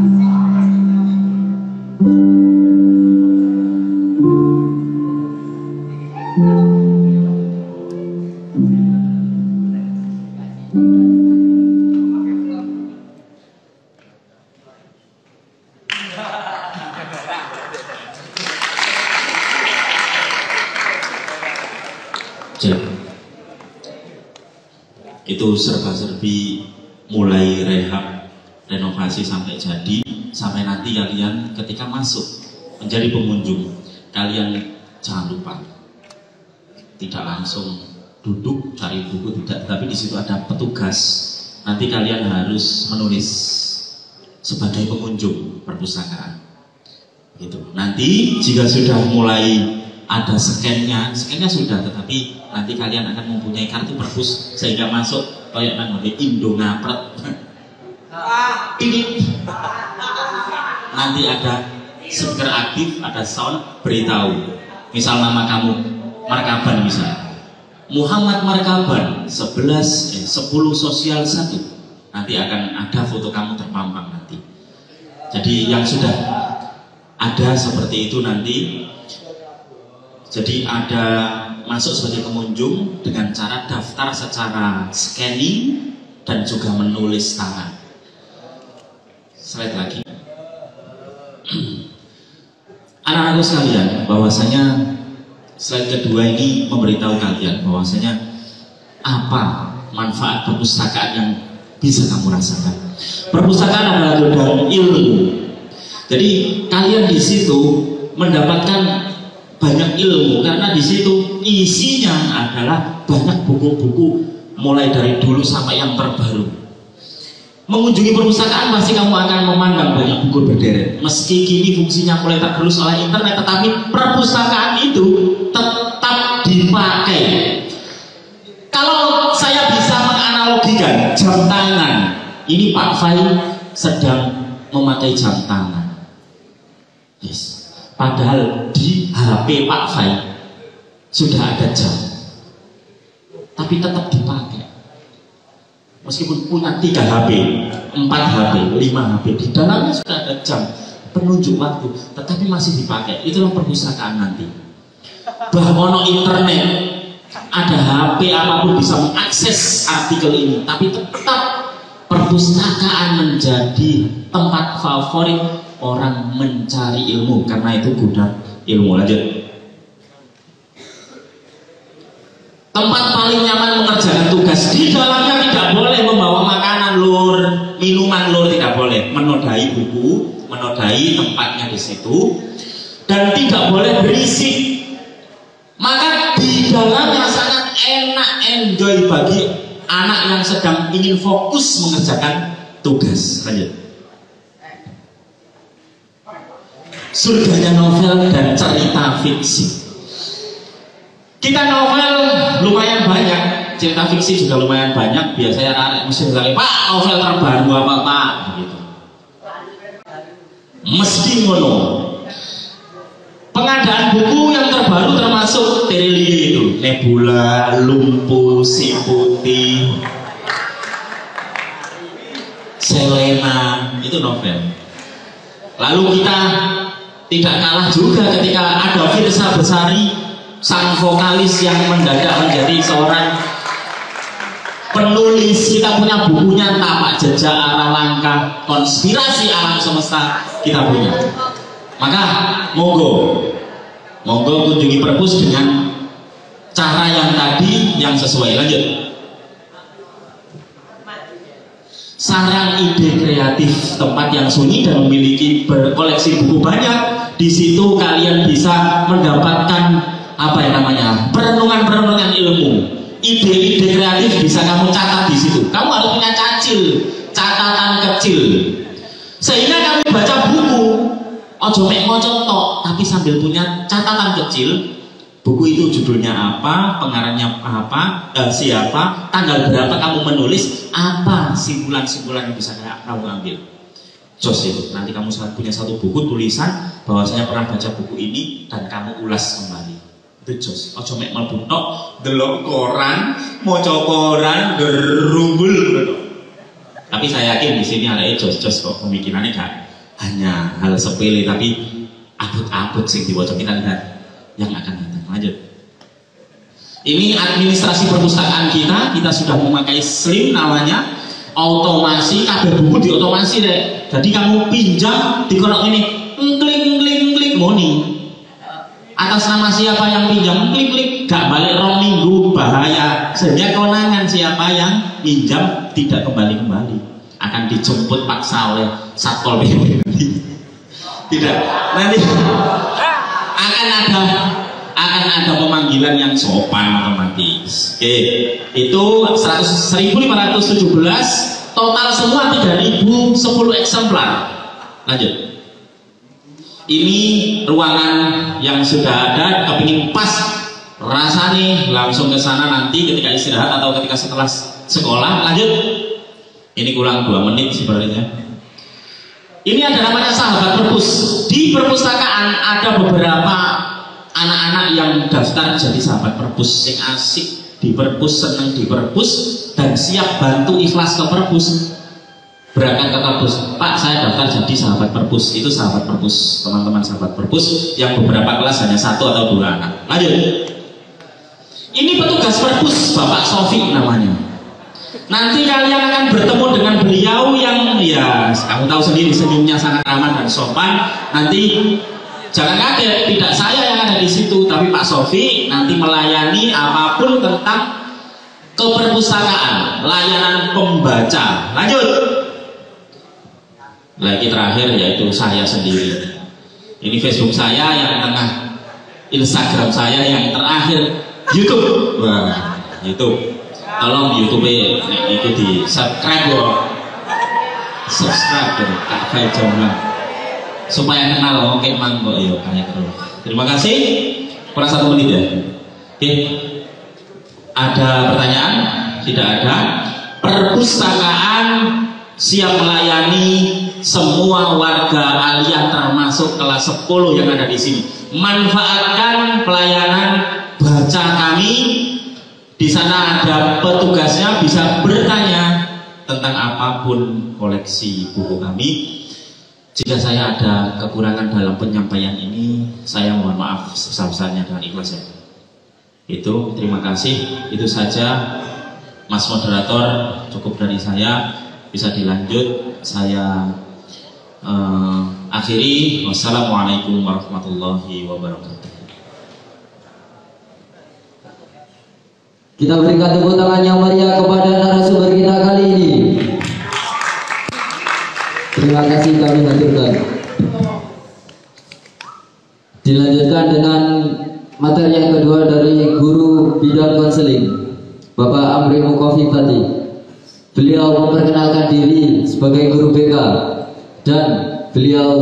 serba-serbi mulai rehab, renovasi sampai jadi, sampai nanti kalian ketika masuk menjadi pengunjung, kalian jangan lupa tidak langsung duduk cari buku, tidak, tapi di situ ada petugas. Nanti kalian harus menulis sebagai pengunjung perpustakaan. Gitu. Nanti jika sudah mulai ada scannya sudah, tetapi nanti kalian akan mempunyai kartu perpus sehingga masuk kayak namanya Indongapret. Ini nanti ada speaker aktif, ada sound beritahu. Misal nama kamu Markaban, misal Muhammad Markaban 10 sosial 1. Nanti akan ada foto kamu terpampang nanti. Jadi yang sudah ada seperti itu nanti. Jadi ada masuk sebagai pengunjung dengan cara daftar secara scanning dan juga menulis tangan. Slide lagi. Anak-anakku sekalian, bahwasanya slide kedua ini memberitahu kalian bahwasanya apa manfaat perpustakaan yang bisa kamu rasakan. Perpustakaan adalah ladang ilmu. Jadi kalian di situ mendapatkan banyak ilmu karena di situ isinya adalah banyak buku-buku mulai dari dulu sampai yang terbaru. Mengunjungi perpustakaan pasti kamu akan memandang banyak buku berderet. Meski kini fungsinya mulai tergerus oleh internet, tetapi perpustakaan itu tetap dipakai. Kalau saya bisa menganalogikan jam tangan, ini Pak Fai sedang memakai jam tangan. Yes. Padahal di HP Pak Fai sudah ada jam, tapi tetap dipakai. Meskipun punya 3 HP, 4 HP, 5 HP, di dalamnya sudah ada jam penunjuk waktu, tetapi masih dipakai. Itulah perpustakaan nanti. Bahwa internet, ada HP apapun bisa mengakses artikel ini, tapi tetap perpustakaan menjadi tempat favorit orang mencari ilmu, karena itu gudang ilmu. Lanjut. Tempat paling nyaman mengerjakan tugas. Di dalamnya tidak boleh membawa makanan lur, minuman lur, tidak boleh. Menodai buku, menodai tempatnya di situ, dan tidak boleh berisik. Maka di dalamnya sangat enak, enjoy bagi anak yang sedang ingin fokus mengerjakan tugas. Lanjut. Surganya novel dan cerita fiksi. Kita novel lumayan banyak, cerita fiksi juga lumayan banyak. Biasanya anak mesti bilang, Pak, novel terbaru apa Pak? Begitu. Mesti ngono. Pengadaan buku yang terbaru termasuk Terelie itu, Nebula, Lumpuh, Si Putih, Selena, itu novel. Lalu kita tidak kalah juga ketika ada Firsa Besari, sang vokalis yang mendadak menjadi seorang penulis. Kita punya bukunya, Tapak Jejak, Arah Langkah, Konspirasi Alam Semesta, kita punya. Maka monggo kunjungi perpus dengan cara yang tadi yang sesuai. Lanjut. Sarang ide kreatif, tempat yang sunyi dan memiliki berkoleksi buku banyak. Di situ kalian bisa mendapatkan apa yang namanya perenungan ilmu, ide-ide kreatif bisa kamu catat di situ. Kamu harus punya catatan kecil, sehingga kamu baca buku ojo mek maca tok, tapi sambil punya catatan kecil. Buku itu judulnya apa, pengarangnya apa, siapa, tanggal berapa kamu menulis, apa simpulan-simpulan yang bisa kamu ambil. Jos itu, nanti kamu punya satu buku tulisan bahwasanya pernah baca buku ini dan kamu ulas kembali. Itu jos. Ojo mek mlebu tok, delok koran, maca koran, gerumbul gitu. Tapi saya yakin di sini ada jos-jos kok, pemikirannya gak hanya hal sepele, tapi abut-abut sing diwaca. Kita lihat yang akan datang. Lanjut. Ini administrasi perpustakaan kita sudah memakai SLIM namanya, otomasi, kabeh buku di otomasi deh. Jadi kamu pinjam di korak ini, klik moni. Atas nama siapa yang pinjam, klik, gak balik 2 minggu, bahaya. Sehingga kewenangan siapa yang pinjam tidak kembali, akan dijemput paksa oleh Satpol PP. Tidak, nanti akan ada pemanggilan yang sopan otomatis. Oke, itu 1.517, total semua 3.000, 10 eksemplar. Lanjut. Ini ruangan yang sudah ada, kepingin pas rasanya langsung ke sana nanti ketika istirahat atau ketika setelah sekolah. Lanjut. Ini kurang 2 menit sebenarnya. Ini ada namanya sahabat perpus. Di perpustakaan ada beberapa anak-anak yang daftar jadi sahabat perpus, yang asik di perpus, senang di perpus, dan siap bantu ikhlas ke perpus. Berangkat ke perpus, Pak saya daftar jadi sahabat perpus. Itu sahabat perpus, teman-teman sahabat perpus yang beberapa kelas hanya 1 atau 2 anak. Lanjut. Ini petugas perpus, Bapak Sofi namanya. Nanti kalian akan bertemu dengan beliau yang ya kamu tahu sendiri, senyumnya sangat ramah dan sopan. Nanti jangan kaget, tidak saya yang ada di situ, tapi Pak Sofi nanti melayani apapun tentang keperpustakaan, layanan pembaca. Lanjut. Lagi terakhir yaitu saya sendiri. Ini Facebook saya yang tengah, Instagram saya yang terakhir, YouTube. Wah, YouTube. Tolong YouTube itu di subscribe loh. Subscribe Kak Faijoman supaya kenal oke mang kok yo kayak terus. Terima kasih. Kurang 1 menit ya. Oke. Ada pertanyaan? Tidak ada. Perpustakaan siap melayani semua warga Aliyah termasuk kelas 10 yang ada di sini. Manfaatkan pelayanan baca kami. Di sana ada petugasnya, bisa bertanya tentang apapun koleksi buku kami. Jika saya ada kekurangan dalam penyampaian ini, saya mohon maaf sebesar-besarnya dengan ikhlas ya. Itu terima kasih. Itu saja Mas Moderator, cukup dari saya. Bisa dilanjut. Saya akhiri. Wassalamualaikum warahmatullahi wabarakatuh. Kita berikan tepuk tangan yang meriah kepada narasumber kita kali ini. Terima kasih kami haturkan. Dilanjutkan dengan materi yang kedua dari guru bidang konseling, Bapak Amri Mukofifati. Beliau memperkenalkan diri sebagai guru BK dan beliau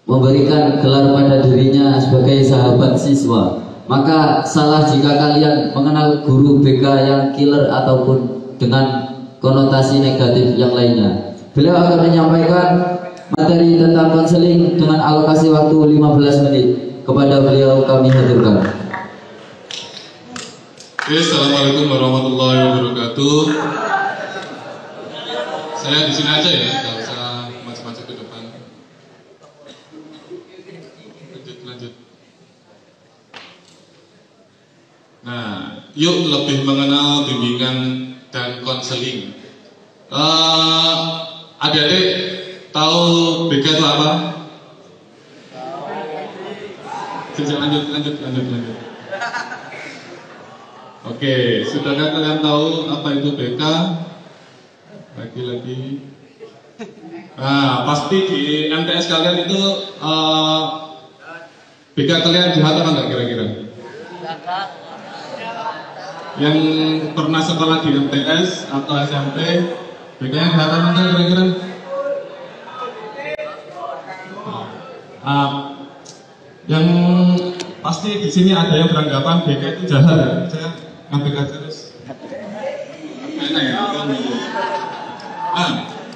memberikan gelar pada dirinya sebagai sahabat siswa. Maka salah jika kalian mengenal guru BK yang killer ataupun dengan konotasi negatif yang lainnya. Beliau akan menyampaikan materi tentang konseling dengan alokasi waktu 15 menit. Kepada beliau kami haturkan. Assalamualaikum warahmatullahi wabarakatuh. Saya di sini aja ya, nggak usah macam-macam ke depan. Lanjut. Nah, yuk lebih mengenal bimbingan dan konseling. Adik-adik tahu BK itu apa? Lanjut. Oke, sudahkah kalian tahu apa itu BK? Lagi-lagi. Nah, pasti di MTS kalian itu BK kalian jahat apa enggak kira-kira? Yang pernah sekolah di MTS atau SMP, BK yang jahat apa enggak kira-kira? Yang pasti di sini ada yang beranggapan BK itu jahat ya. Saya ngambil terus. Mana ya?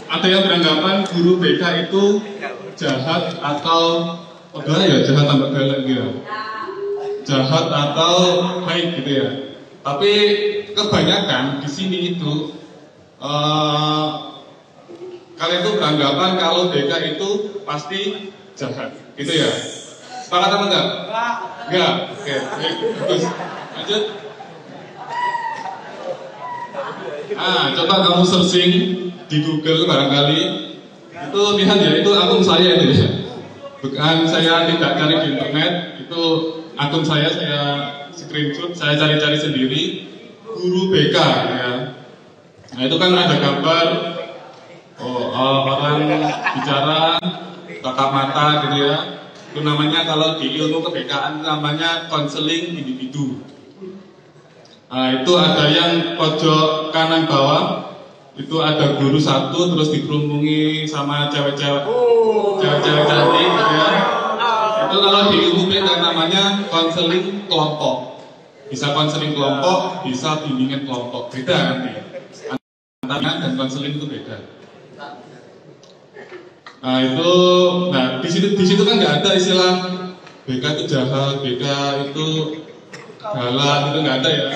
Ada yang beranggapan guru BK itu jahat atau jahat tambah galak gitu. Jahat atau baik gitu ya. Tapi kebanyakan di sini itu Kalian itu beranggapan kalau BK itu pasti jahat, gitu ya? Sepakat apa enggak? Enggak. Oke, bagus. Lanjut. Coba kamu searching di Google barangkali itu lihat ya, itu akun saya itu ya. Bukan saya tidak cari di internet, itu akun saya screenshot, saya cari-cari sendiri. Guru BK ya. Nah itu kan ada gambar orang bicara tatap mata gitu ya. Itu namanya kalau di ilmu kebekaan namanya konseling individu. Nah itu ada yang pojok kanan bawah, itu ada guru satu terus dikerumuni sama cewek-cewek cantik gitu ya. Itu kalau di ilmu kebekaan namanya konseling kelompok. Bisa konseling kelompok, bisa bimbingan kelompok, beda nanti. Antara dan konseling itu beda. Nah itu, di situ kan nggak ada istilah BK itu jahat, BK itu galak, itu nggak ada ya.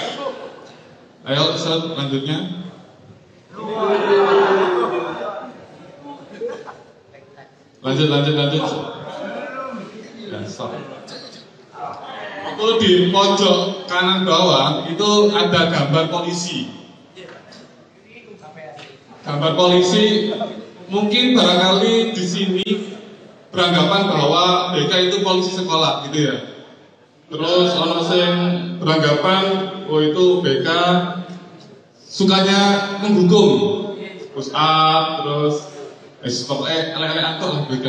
Ayo selanjutnya. Lanjut. Ya, stop. Itu di pojok kanan bawah itu ada gambar polisi. Gambar polisi, mungkin barangkali di sini beranggapan bahwa BK itu polisi sekolah gitu ya. Terus orang yang beranggapan itu BK sukanya menghukum, push up, terus pokoknya ele-ele angkot lah BK.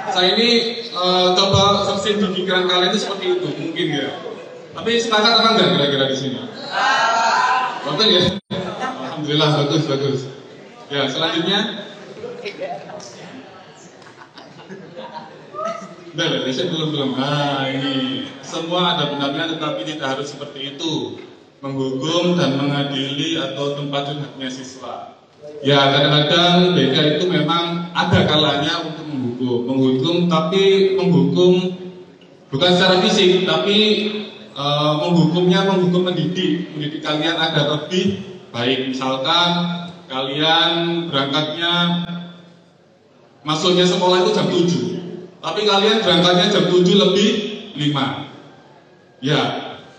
Saya ini coba searching di pikiran kalian itu seperti itu mungkin ya. Tapi sepakat apa enggak kira-kira di sini? Betul ya? Alhamdulillah bagus. Ya selanjutnya. Saya belum. Nah ini semua ada benarnya tetapi tidak harus seperti itu. Menghukum dan mengadili atau tempat curhatnya siswa. Ya kadang-kadang BK itu memang ada kalanya untuk menghukum, tapi menghukum bukan secara fisik, tapi menghukum mendidik kalian agar lebih baik. Misalkan kalian berangkatnya masuknya sekolah itu jam 7, tapi kalian berangkatnya jam 7 lebih 5. Ya,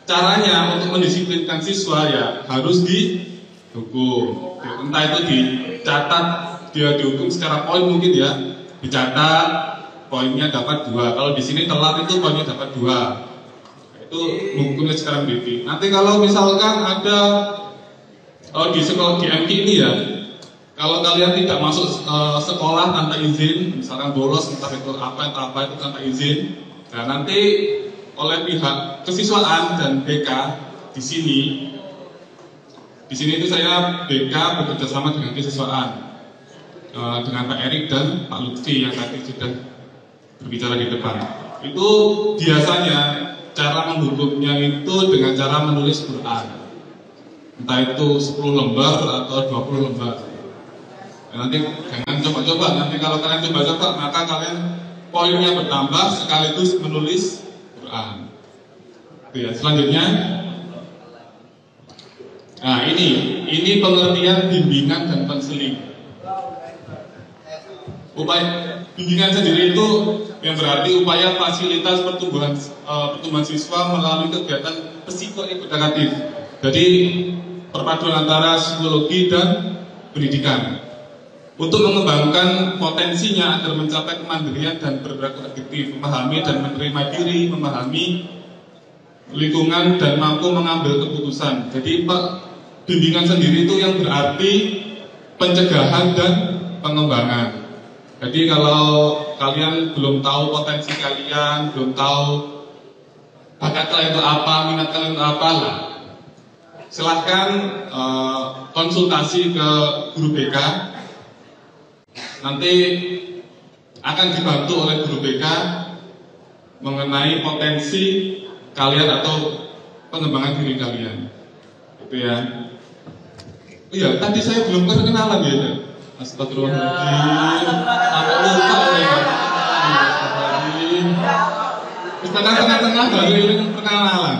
caranya untuk mendisiplinkan siswa ya harus dihukum. Entah itu dicatat, dia dihukum secara poin mungkin ya, dicatat poinnya dapat 2. Kalau di sini telat itu poinnya dapat 2. Itu menghukumnya sekarang mendidik. Nanti kalau misalkan ada di sekolah di MK ini ya, kalau kalian tidak masuk sekolah tanpa izin, misalkan bolos entah itu apa itu tanpa izin, nah nanti oleh pihak kesiswaan dan BK di sini itu saya BK bekerja sama dengan kesiswaan dengan Pak Erik dan Pak Lutfi yang tadi sudah berbicara di depan. Itu biasanya cara menghukumnya itu dengan cara menulis Quran, entah itu 10 lembar atau 20 lembar. Nanti jangan coba-coba, nanti kalau kalian coba-coba maka kalian poinnya bertambah sekaligus menulis Quran. Ya, selanjutnya, nah ini pengertian bimbingan dan konseling. Upaya bimbingan sendiri itu yang berarti upaya fasilitas pertumbuhan siswa melalui kegiatan psikoedukatif. Jadi perpaduan antara psikologi dan pendidikan untuk mengembangkan potensinya agar mencapai kemandirian dan bergerak produktif, memahami dan menerima diri, memahami lingkungan dan mampu mengambil keputusan. Jadi bimbingan sendiri itu yang berarti pencegahan dan pengembangan. Jadi kalau kalian belum tahu potensi kalian, belum tahu bakat kalian itu apa, minat kalian itu apa lah, silahkan konsultasi ke guru BK. Nanti akan dibantu oleh guru BK mengenai potensi kalian atau pengembangan diri kalian. Itu ya. Iya, tadi saya belum perkenalan ya. Astagfirullahaladzim. Sampai lupa ya. Di tengah-tengah baru ini perkenalan.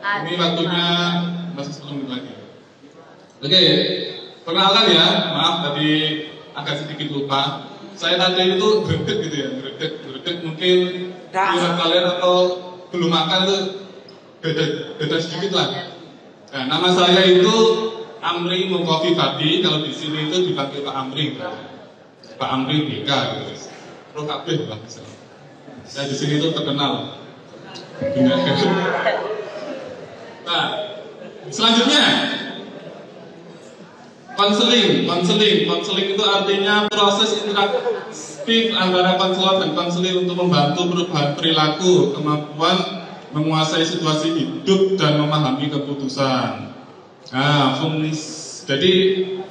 Ini waktunya masih 10 menit lagi. Oke, perkenalkan ya, maaf tadi agak sedikit lupa. Saya tadi itu greget gitu ya, greget mungkin lihat kalian atau belum makan tuh beda sedikit lah. Nah, nama saya itu Amri Mukofi Fati, kalau di sini itu dipanggil Pak Amri, Pak Amri BK gitu. Pro kabeh lah misalnya. Saya di sini itu terkenal. Nah, selanjutnya konseling itu artinya proses interaktif antara konselor dan konselor untuk membantu perubahan perilaku, kemampuan menguasai situasi hidup dan memahami keputusan. Nah, jadi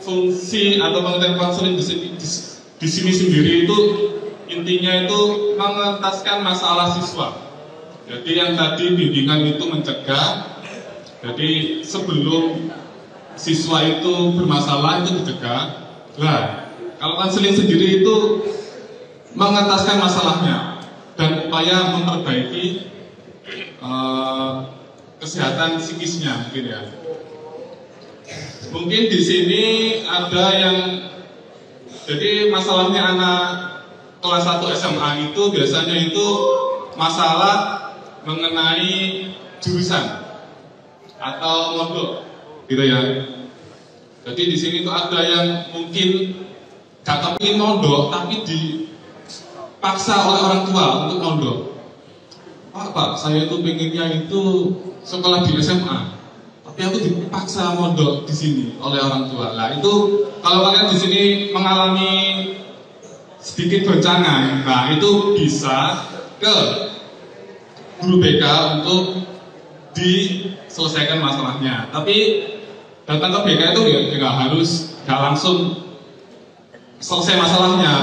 fungsi atau pengertian konseling di sini sendiri itu intinya itu mengentaskan masalah siswa. Jadi yang tadi bimbingan itu mencegah. Jadi sebelum siswa itu bermasalah itu dicegah. Nah, kalau konseling sendiri itu mengentaskan masalahnya dan upaya memperbaiki kesehatan psikisnya, mungkin ya. Mungkin di sini ada yang jadi masalahnya anak kelas 1 SMA itu biasanya itu masalah mengenai jurusan atau modul, gitu ya. Jadi di sini tuh ada yang mungkin gak kepingin mondok tapi dipaksa oleh orang tua untuk mondok. Pak, saya itu pengennya itu sekolah di SMA, tapi aku dipaksa mondok di sini oleh orang tua. Nah itu kalau kalian di sini mengalami sedikit goncangan, nah itu bisa ke guru BK untuk diselesaikan masalahnya. Tapi datang ke BK itu nggak langsung selesai masalahnya,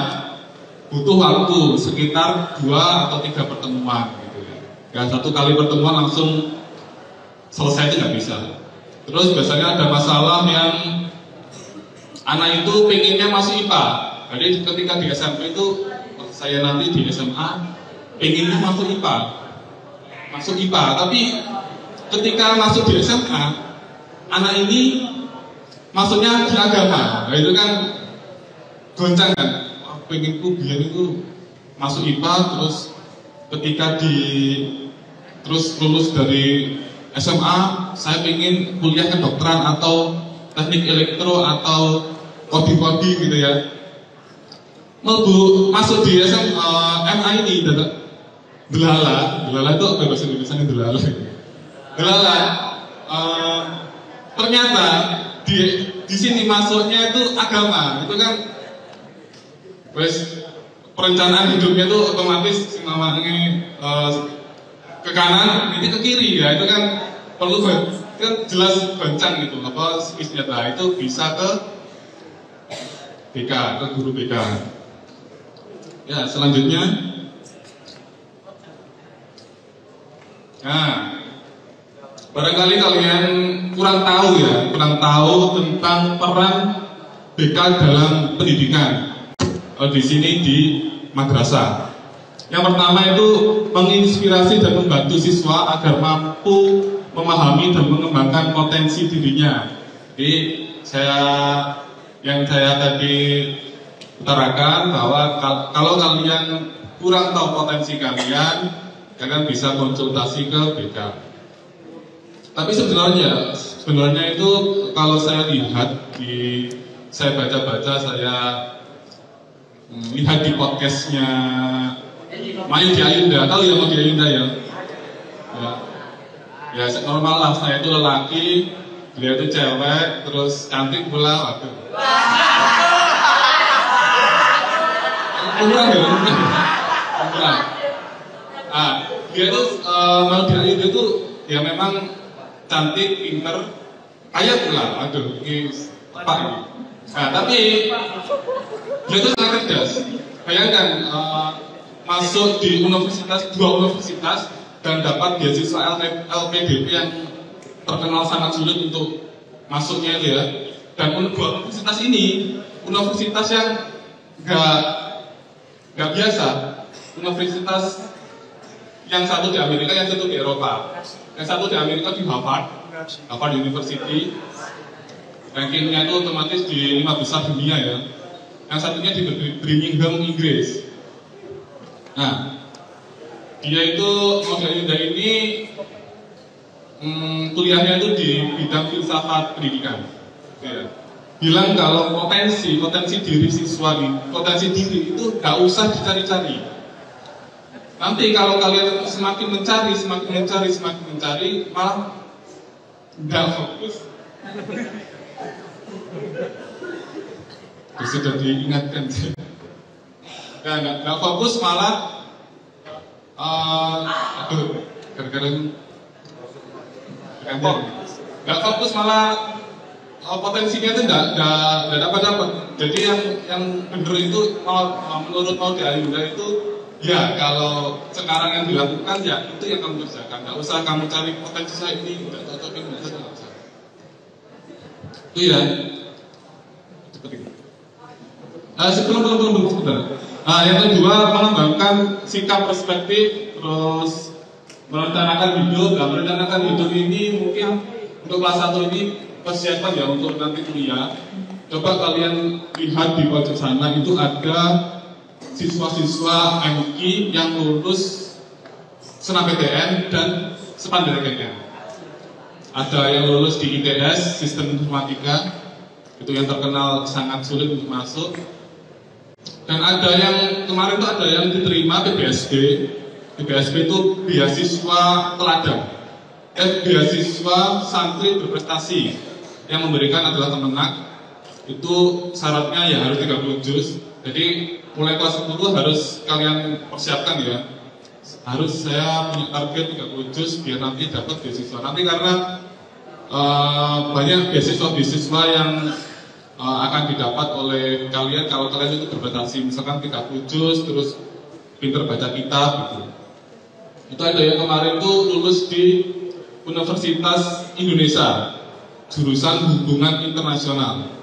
butuh waktu sekitar 2 atau 3 pertemuan gitu ya. Gak satu kali pertemuan langsung selesai itu nggak bisa. Terus biasanya ada masalah yang anak itu pengennya masuk IPA. Jadi ketika di SMP itu saya nanti di SMA pengennya masuk IPA, tapi ketika masuk di SMA anak ini masuknya di agama. Nah itu kan goncang kan, pengenku biar itu masuk IPA, terus ketika terus lulus dari SMA saya pengen kuliah kedokteran atau teknik elektro atau kodi gitu ya. Masuk di MA ini delala itu bahasa Indonesia delala. Ternyata di sini masuknya itu agama, itu kan wes perencanaan hidupnya itu otomatis namanya ke kanan ini ke kiri ya, itu kan perlu kan jelas goncang gitu apa psikisnya. Nah itu bisa ke BK, ke guru BK. Ya selanjutnya, nah barangkali kalian kurang tahu tentang peran BK dalam pendidikan di sini di madrasah. Yang pertama itu menginspirasi dan membantu siswa agar mampu memahami dan mengembangkan potensi dirinya. Jadi yang saya tadi utarakan bahwa kalau kalian kurang tahu potensi kalian bisa konsultasi ke BK. Tapi sebenarnya itu kalau saya lihat saya baca-baca, saya lihat di podcastnya Mayu Diayunda, tahu ya Mayu Diayunda ya? Ya normal lah, saya itu lelaki, dia itu cewek, terus cantik pula, waduh. Kurang. Dia itu Mayu Diayunda itu ya memang cantik, pinter, kaya pula, aduh, ini tepat ini. Nah, tapi dia itu sangat cerdas. Bayangkan masuk di dua universitas dan dapat beasiswa LPDP yang terkenal sangat sulit untuk masuknya itu ya. Dan dua universitas ini universitas yang nggak biasa. Universitas yang satu di Amerika, yang satu di Eropa. Yang satu di Amerika di Harvard University. Rankingnya itu otomatis di 5 besar dunia ya. Yang satunya di Birmingham, Inggris. Nah, dia itu model Yuda ini kuliahnya itu di bidang filsafat pendidikan. Ya. Bilang kalau potensi diri siswa ini, potensi diri itu gak usah dicari-cari. Nanti kalau kalian semakin mencari, malah gak fokus. Sudah diingatkan. Gak fokus malah gara-gara gak fokus malah potensinya itu nggak dapat. Jadi yang bener itu menurut mau Ayunda itu ya kalau sekarang yang dilakukan ya itu yang kamu kerjakan. Nggak usah kamu cari potensi saya ini nggak cocok ini nggak usah. Itu ya. Seperti itu. Sebelum sebentar. Yang kedua mengembangkan sikap perspektif, terus merencanakan hidup. Merencanakan hidup ini mungkin untuk kelas 1 ini persiapan ya untuk nanti kuliah. Coba kalian lihat di pojok sana itu ada siswa-siswa MI yang lulus SNMPTN dan SPANDRKN. Ada yang lulus di ITS, Sistem Informatika, itu yang terkenal sangat sulit untuk masuk. Dan ada yang kemarin itu ada yang diterima PBSB. PBSB itu beasiswa teladan. Beasiswa santri berprestasi. Yang memberikan adalah Kemenak. Itu syaratnya ya harus 30 juz. Jadi mulai kelas 10 harus kalian persiapkan ya. Harus saya punya target 30 juz biar nanti dapat beasiswa. Nanti karena banyak beasiswa yang akan didapat oleh kalian kalau kalian itu berprestasi. Misalkan 30 juz terus pinter baca kitab gitu. Itu ada yang kemarin tuh lulus di Universitas Indonesia. Jurusan hubungan internasional.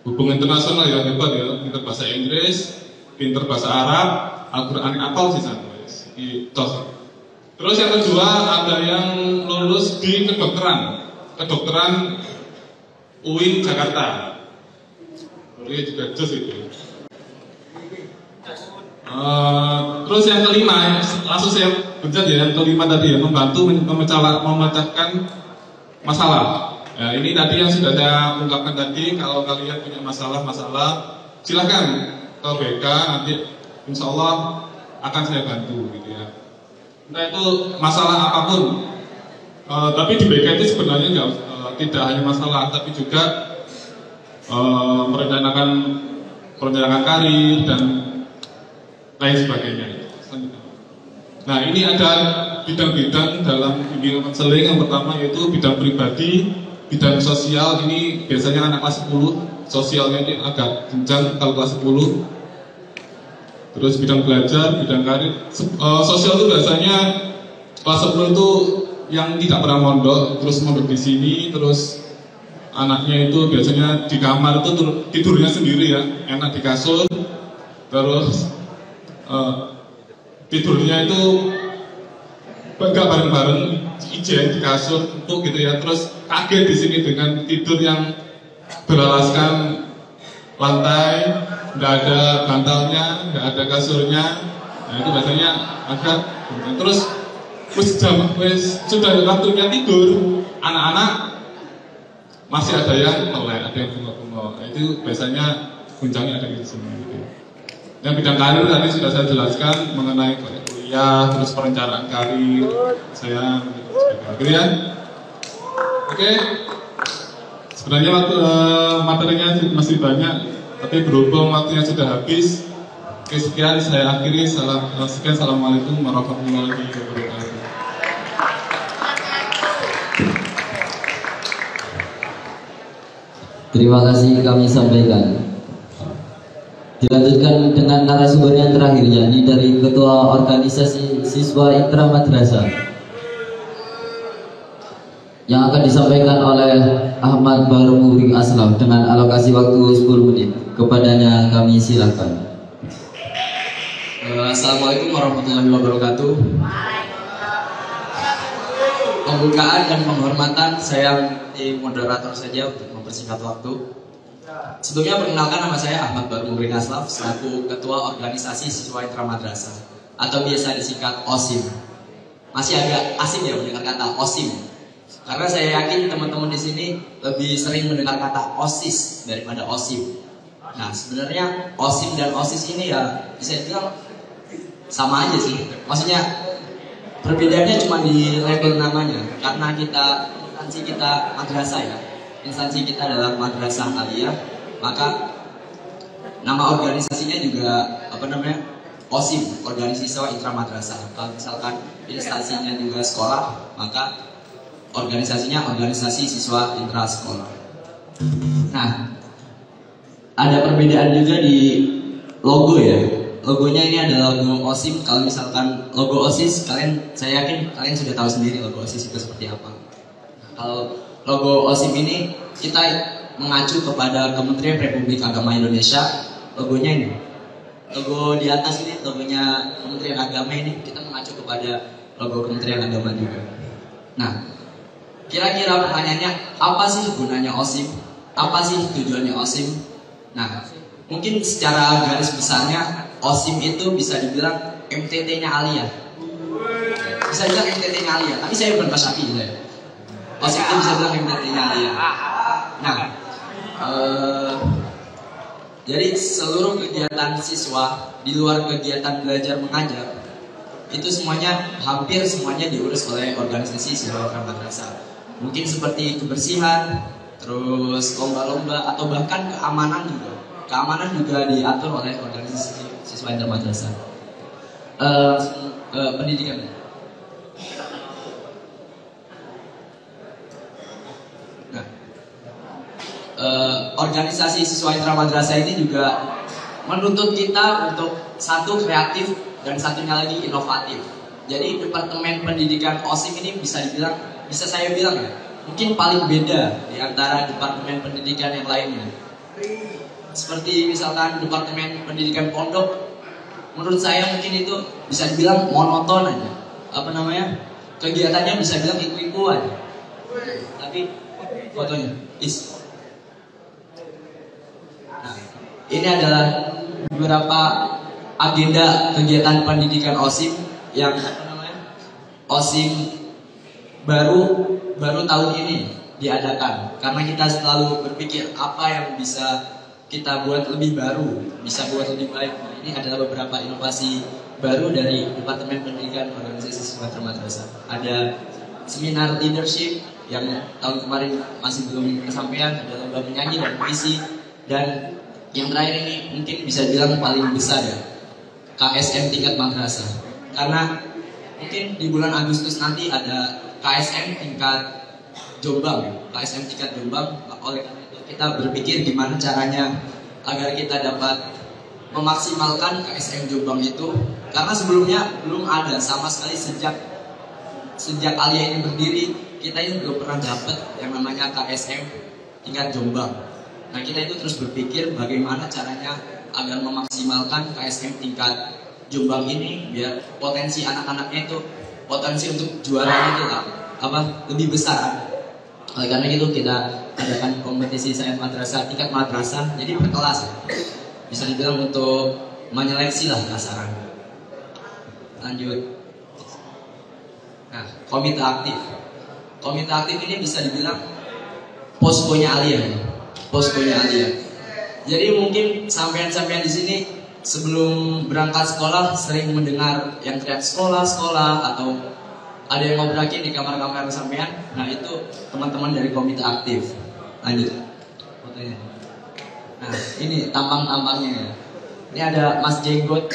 Hubungan internasional ya hebat ya, pinter bahasa Inggris, pinter bahasa Arab, Al-Quran apal sih sana. Terus yang kedua ada yang lulus di kedokteran UIN Jakarta. Ini juga jos itu. Terus yang kelima, langsung saya bencat ya, yang kelima tadi ya, membantu memecahkan masalah. Ya, ini tadi yang sudah saya ungkapkan tadi. Kalau kalian punya masalah silahkan ke BK, nanti insya Allah akan saya bantu gitu ya. Entah itu masalah apapun. Tapi di BK itu sebenarnya tidak hanya masalah, tapi juga merencanakan karir dan lain sebagainya. Nah, ini ada bidang-bidang dalam bimbingan konseling. Yang pertama yaitu bidang pribadi, bidang sosial. Ini biasanya anak kelas 10, sosialnya ini agak kencang kalau kelas 10. Terus bidang belajar, bidang karir. Sosial itu biasanya kelas 10 itu yang tidak pernah mondok, terus mondok di sini, terus anaknya itu biasanya di kamar itu tidurnya sendiri ya, enak di kasur, terus tidurnya itu enggak bareng-bareng, ijen di kasur empuk gitu ya, terus kaget di sini dengan tidur yang beralaskan lantai, enggak ada bantalnya, enggak ada kasurnya. Nah itu biasanya agak terus sudah waktunya tidur, anak-anak masih ada yang melek, ada yang bengok-bengok. Nah, itu biasanya gunjangnya ada di sini. Gitu. Yang bidang karir tadi sudah saya jelaskan mengenai kuliah, terus perencanaan karir, saya gitu ya. Oke, sebenarnya materinya masih banyak, tapi berhubung waktunya sudah habis. Oke, sekian saya akhiri. Sekian, assalamualaikum warahmatullahi wabarakatuh. Terima kasih kami sampaikan. Dilanjutkan dengan narasumber yang terakhir, yakni dari Ketua Organisasi Siswa Intra Madrasah yang akan disampaikan oleh Ahmad Barumuri Aslam dengan alokasi waktu 10 menit. Kepadanya kami silakan. Assalamualaikum warahmatullahi wabarakatuh. pembukaan dan penghormatan saya moderator saja untuk mempersingkat waktu. Sebelumnya perkenalkan, nama saya Ahmad Baru Murin Aslaf selaku Ketua Organisasi Siswa Intramadrasah atau biasa disingkat OSIM. Masih agak asing ya mendengar kata OSIM, karena saya yakin teman-teman di sini lebih sering mendengar kata OSIS daripada OSIM. Nah, sebenarnya OSIM dan OSIS ini ya bisa dibilang sama aja sih. Maksudnya perbedaannya cuma di label namanya, karena instansi kita madrasah ya. Instansi kita adalah madrasah aliyah, maka nama organisasinya juga OSIM, Organisasi Siswa Intramadrasah. Kalau misalkan instansinya juga sekolah, maka organisasinya Organisasi Siswa Intra Sekolah. Nah, ada perbedaan juga di logo ya. Logonya ini adalah logo OSIM. Kalau misalkan logo OSIS, saya yakin kalian sudah tahu sendiri logo OSIS itu seperti apa. Kalau logo OSIM ini kita mengacu kepada Kementerian Republik Agama Indonesia. Logonya ini, logo di atas ini logonya Kementerian Agama, ini kita mengacu kepada logo Kementerian Agama juga. Nah, kira-kira pertanyaannya, apa sih gunanya OSIM? Apa sih tujuannya OSIM? Nah, mungkin secara garis besarnya OSIM itu bisa dibilang MTT-nya aliyah. Bisa dibilang MTT-nya aliyah, tapi saya bukan Pak Syafi ya. OSIM itu bisa bilang MTT-nya aliyah. Nah, jadi seluruh kegiatan siswa di luar kegiatan belajar mengajar itu hampir semuanya diurus oleh organisasi siswa madrasah. Mungkin seperti kebersihan, terus lomba-lomba, atau bahkan keamanan juga. Keamanan juga diatur oleh organisasi siswa intramadrasah. Pendidikan. Nah, organisasi siswa intramadrasah ini juga menuntut kita untuk satu kreatif dan satunya lagi inovatif. Jadi departemen pendidikan OSIM ini bisa saya bilang ya, mungkin paling beda di antara departemen pendidikan yang lainnya. Seperti misalkan departemen pendidikan pondok, menurut saya mungkin itu bisa dibilang monoton aja. Kegiatannya bisa bilang itu aja. Tapi fotonya Nah, ini adalah beberapa agenda kegiatan pendidikan OSIM yang OSIM baru tahun ini diadakan, karena kita selalu berpikir apa yang bisa kita buat lebih baru, bisa buat lebih baik. Nah, ini adalah beberapa inovasi baru dari Departemen Pendidikan Organisasi Siswa Madrasah. Ada seminar leadership yang tahun kemarin masih belum kesampaian, ada lomba menyanyi dan puisi, dan yang terakhir ini mungkin bisa bilang paling besar ya, KSM tingkat madrasah. Karena mungkin di bulan Agustus nanti ada KSM tingkat Jombang, KSM tingkat Jombang. Oleh karena itu kita berpikir gimana caranya agar kita dapat memaksimalkan KSM Jombang itu, karena sebelumnya belum ada sama sekali sejak aliyah ini berdiri, kita ini belum pernah dapat yang namanya KSM tingkat Jombang. Nah, kita itu terus berpikir bagaimana caranya agar memaksimalkan KSM tingkat Jombang ini biar potensi anak-anaknya itu, potensi untuk juaranya itu lebih besar. Oleh karena itu kita adakan kompetisi sains madrasah tingkat madrasah, jadi berkelas. Bisa dibilang untuk menyeleksi lah kasaran. Lanjut. Nah, komite aktif. Komite aktif ini bisa dibilang poskonya aliyah. Poskonya aliyah. Jadi mungkin sampean-sampean di sini sebelum berangkat sekolah sering mendengar yang teriak sekolah atau ada yang ngobrakin di kamar-kamar sampean. Nah, itu teman-teman dari komite aktif. Lanjut fotonya. Nah, ini tampang-tampangnya ya. Ini ada Mas Jenggot.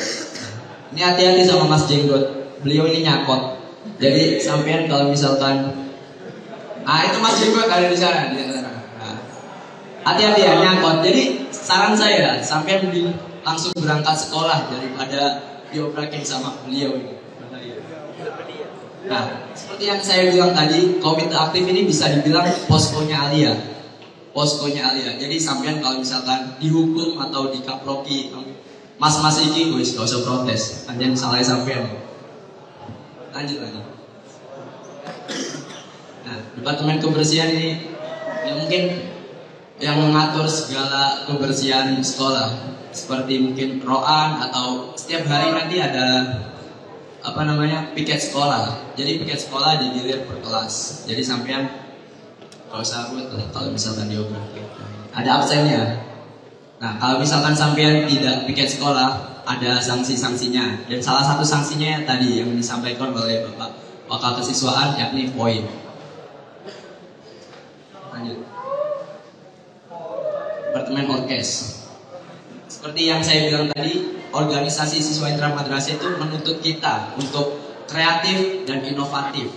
Ini hati-hati sama Mas Jenggot. Beliau ini nyakot. Jadi sampean kalau misalkan itu Mas Jenggot ada di sana. Nah, hati-hati ya, nyakot. Jadi saran saya sampean langsung berangkat sekolah daripada diobrakin sama beliau ini. Nah, seperti yang saya bilang tadi, komite aktif ini bisa dibilang poskonya aliyah. Poskonya aliyah. Jadi sampean kalau misalkan dihukum atau dikaproki, mas-mas ini gak usah protes. Anjing salahnya sampean. Lanjut lagi. Departemen kebersihan ini ya mungkin yang mengatur segala kebersihan sekolah, seperti mungkin roan atau setiap hari nanti ada piket sekolah. Jadi piket sekolah digilir per kelas. Jadi sampean kalau usah ruwet lah kalau misalkan geografi ada absennya. Nah kalau misalkan sampean tidak piket sekolah ada sanksi-sanksinya, dan salah satu sanksinya tadi yang disampaikan oleh Bapak Wakil Kesiswaan, yakni poin. Lanjut. Departemen Orkes. Seperti yang saya bilang tadi, organisasi siswa intramadrasah itu menuntut kita untuk kreatif dan inovatif.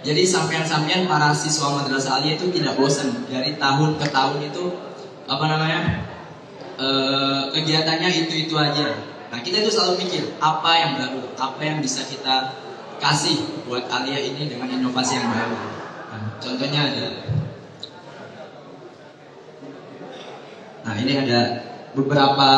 Jadi sampean-sampean para siswa madrasah aliyah itu tidak bosan dari tahun ke tahun itu kegiatannya itu aja. Nah kita itu selalu mikir apa yang baru, apa yang bisa kita kasih buat aliyah ini dengan inovasi yang baru. Nah, contohnya ada. Nah ini ada beberapa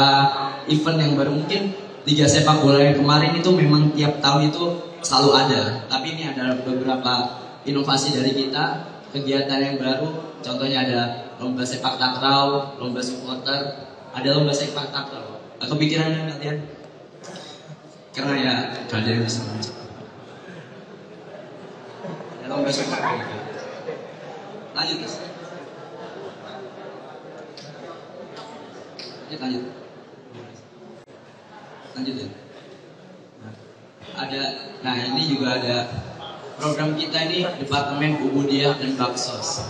event yang baru, mungkin Liga Sepak Bola yang kemarin itu memang tiap tahun itu selalu ada. Tapi ini ada beberapa inovasi dari kita, kegiatan yang baru. Contohnya ada lomba sepak takraw, lomba supporter, ada lomba sepak takraw. Kepikiran kalian? Karena ya kalian bisa mencoba. Ada lomba sepak takraw. Lanjut guys. Lanjut ya. Nah ini juga ada program kita ini Departemen Ubudiyah dan Baksos.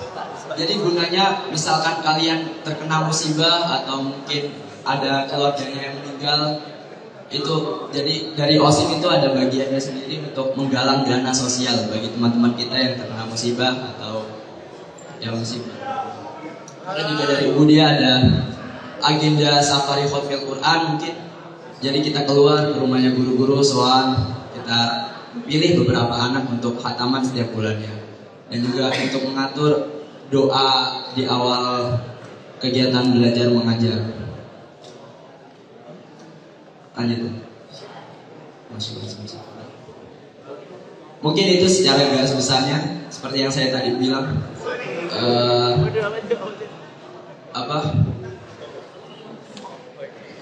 Jadi gunanya misalkan kalian terkena musibah atau mungkin ada keluarganya yang meninggal, itu jadi dari OSIM itu ada bagiannya sendiri untuk menggalang dana sosial bagi teman-teman kita yang terkena musibah atau yang musibah. Dan juga dari Ubudiyah ada agenda safari khotmil Quran mungkin. Jadi kita keluar ke rumahnya guru-guru soal kita pilih beberapa anak untuk khataman setiap bulannya, dan juga untuk mengatur doa di awal kegiatan belajar mengajar. Lanjut. Mungkin itu secara garis besarnya seperti yang saya tadi bilang.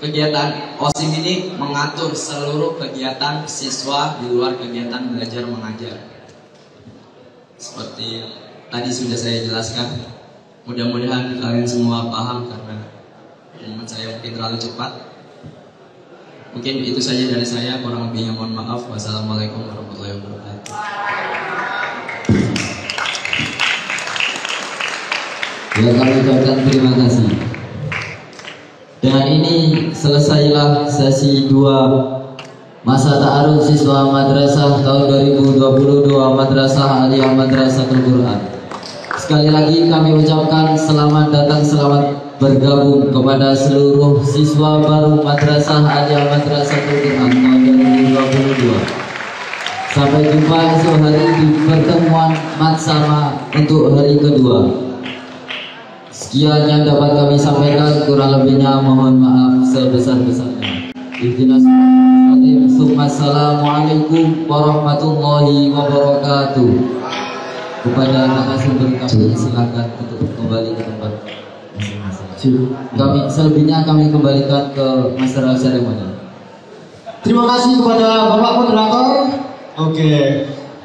Kegiatan OSIM ini mengatur seluruh kegiatan siswa di luar kegiatan belajar mengajar. Seperti tadi sudah saya jelaskan. Mudah-mudahan kalian semua paham karena omongan saya mungkin terlalu cepat. Mungkin itu saja dari saya, kurang lebihnya mohon maaf. Wassalamualaikum warahmatullahi wabarakatuh. Ya, kami ucapkan terima kasih. Dengan ini selesailah sesi 2 masa ta'aruf siswa madrasah tahun 2022 Madrasah Aliyah Madrasatul Quran. Sekali lagi kami ucapkan selamat datang, selamat bergabung kepada seluruh siswa baru Madrasah Aliyah Madrasatul Quran tahun 2022. Sampai jumpa esok hari di pertemuan matsama untuk hari kedua. Sekian yang dapat kami sampaikan, kurang lebihnya mohon maaf sebesar-besarnya. Assalamualaikum warahmatullahi wabarakatuh. Kepada narasumber kami silakan untuk kembali ke tempat masing-masing. Selebihnya kami kembalikan ke master seremoni. Terima kasih kepada Bapak Moderator. Oke,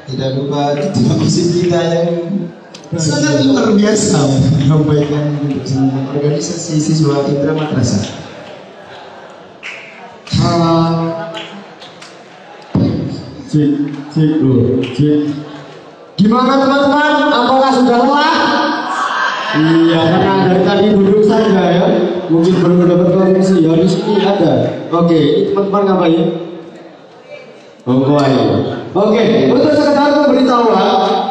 tidak lupa ketua OSIS kita yang sangat luar biasa menyampaikan untuk semua organisasi siswa intra madrasah. Cek. Gimana teman-teman? Apakah sudah lelah? Iya, karena dari tadi duduk saja ya. Mungkin belum dapat kondisi. Ya di sini ada. Oke, ini teman-teman ngapain? Oke, untuk sekedar pemberitahuan.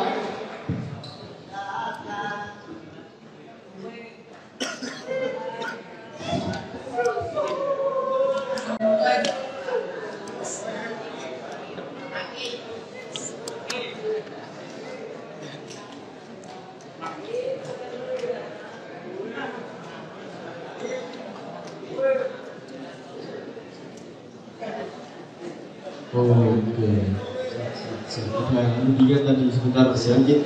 Oke. Sudah tadi sebentar sedikit.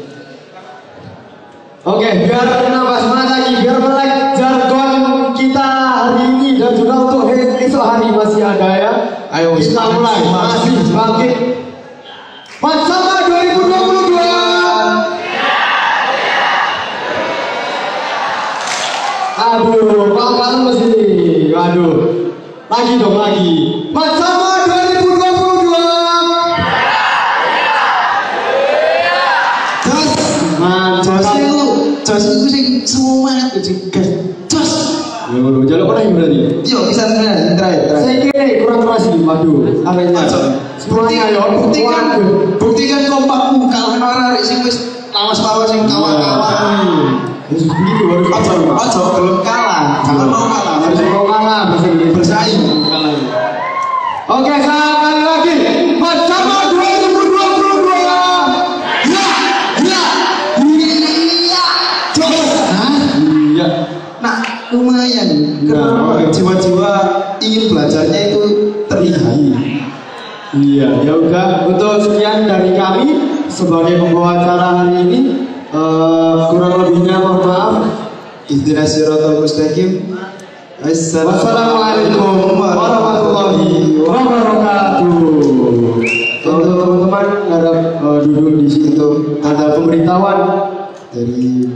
Oke, biar nambah semangat lagi, biar melek jargon kita hari ini dan juga untuk esok hari masih ada ya. Ayo kita mulai, masih bangkit. Bersama 2022. Aduh, pelan-pelan mesti. Waduh. Lagi dong, lagi. Bersama 2022. Jos itu sing semangat juga. Jos. Yo, jalur mana yang berani? Yo, bisa terakhir. Saya kira kurang keras ini, waduh. Arenya. Semuanya yo, buktikan kompakmu kalahkan orang sing wis lawas-lawas sing kawan-kawan. Begitu harus Ojo belum kalah. Jangan mau kalah. Harus mau kalah, bersaing. Oke, sekali lagi. Bersama 2022. Iya. Nah, lumayan. Jiwa-jiwa ingin belajarnya itu terikai. Iya, ya udah. Untuk sekian dari kami sebagai pembawa acara hari ini, kurang lebihnya mohon maaf. Ihdinas siratal mustaqim. Wassalamualaikum warahmatullahi wabarakatuh. Untuk teman-teman harap duduk di situ. Ada pemberitahuan dari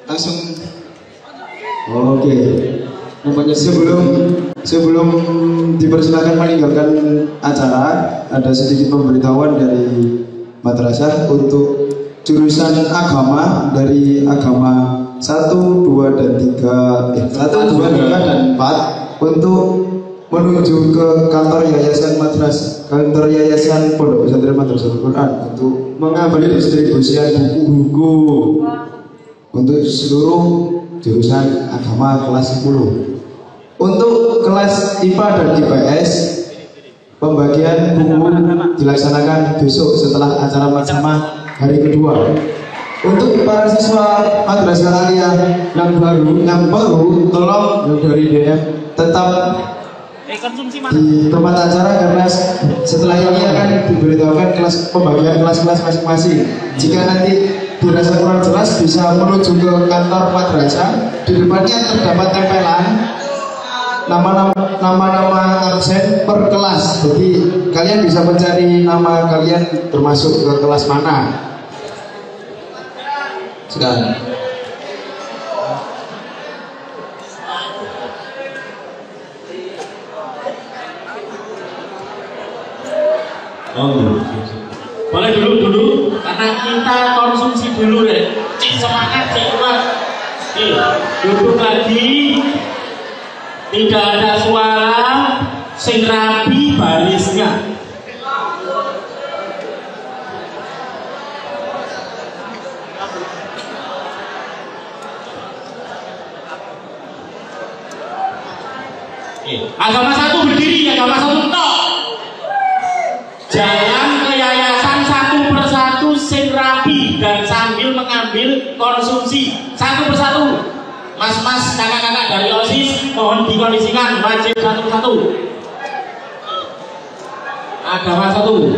langsung. Oke. Namanya sebelum dipersilakan meninggalkan acara, ada sedikit pemberitahuan dari madrasah untuk jurusan agama dari agama 1, 2, dan 3 1, 2, 3, dan 4 untuk menuju ke kantor yayasan Pondok Pesantren Madrasatul Quran untuk mengambil distribusian buku-buku untuk seluruh jurusan agama kelas 10. Untuk kelas IPA dan IPS, pembagian buku dilaksanakan besok setelah acara bersama hari kedua. Untuk para siswa madrasah aliyah yang baru tolong yang dari DM tetap di tempat acara karena setelah ini akan diberitahukan pembagian kelas-kelas masing-masing. Jika nanti dirasa kurang jelas bisa menuju ke kantor madrasah. Di depannya terdapat tempelan nama-nama absen per kelas. Jadi kalian bisa mencari nama kalian termasuk ke kelas mana. Sekarang. Oh, boleh dulu karena kita konsumsi dulu deh. Cik semangat, cik kuat. Duduk lagi. Tidak ada suara, sing rapi barisnya. Agama 1 berdiri, agama 1 tok. Jalan ke yayasan 1 persatu sing rapi dan sambil mengambil konsumsi 1 persatu. Mas-mas, kakak-kakak dari OSIS mohon dikondisikan wajib 1 persatu. Agama 1.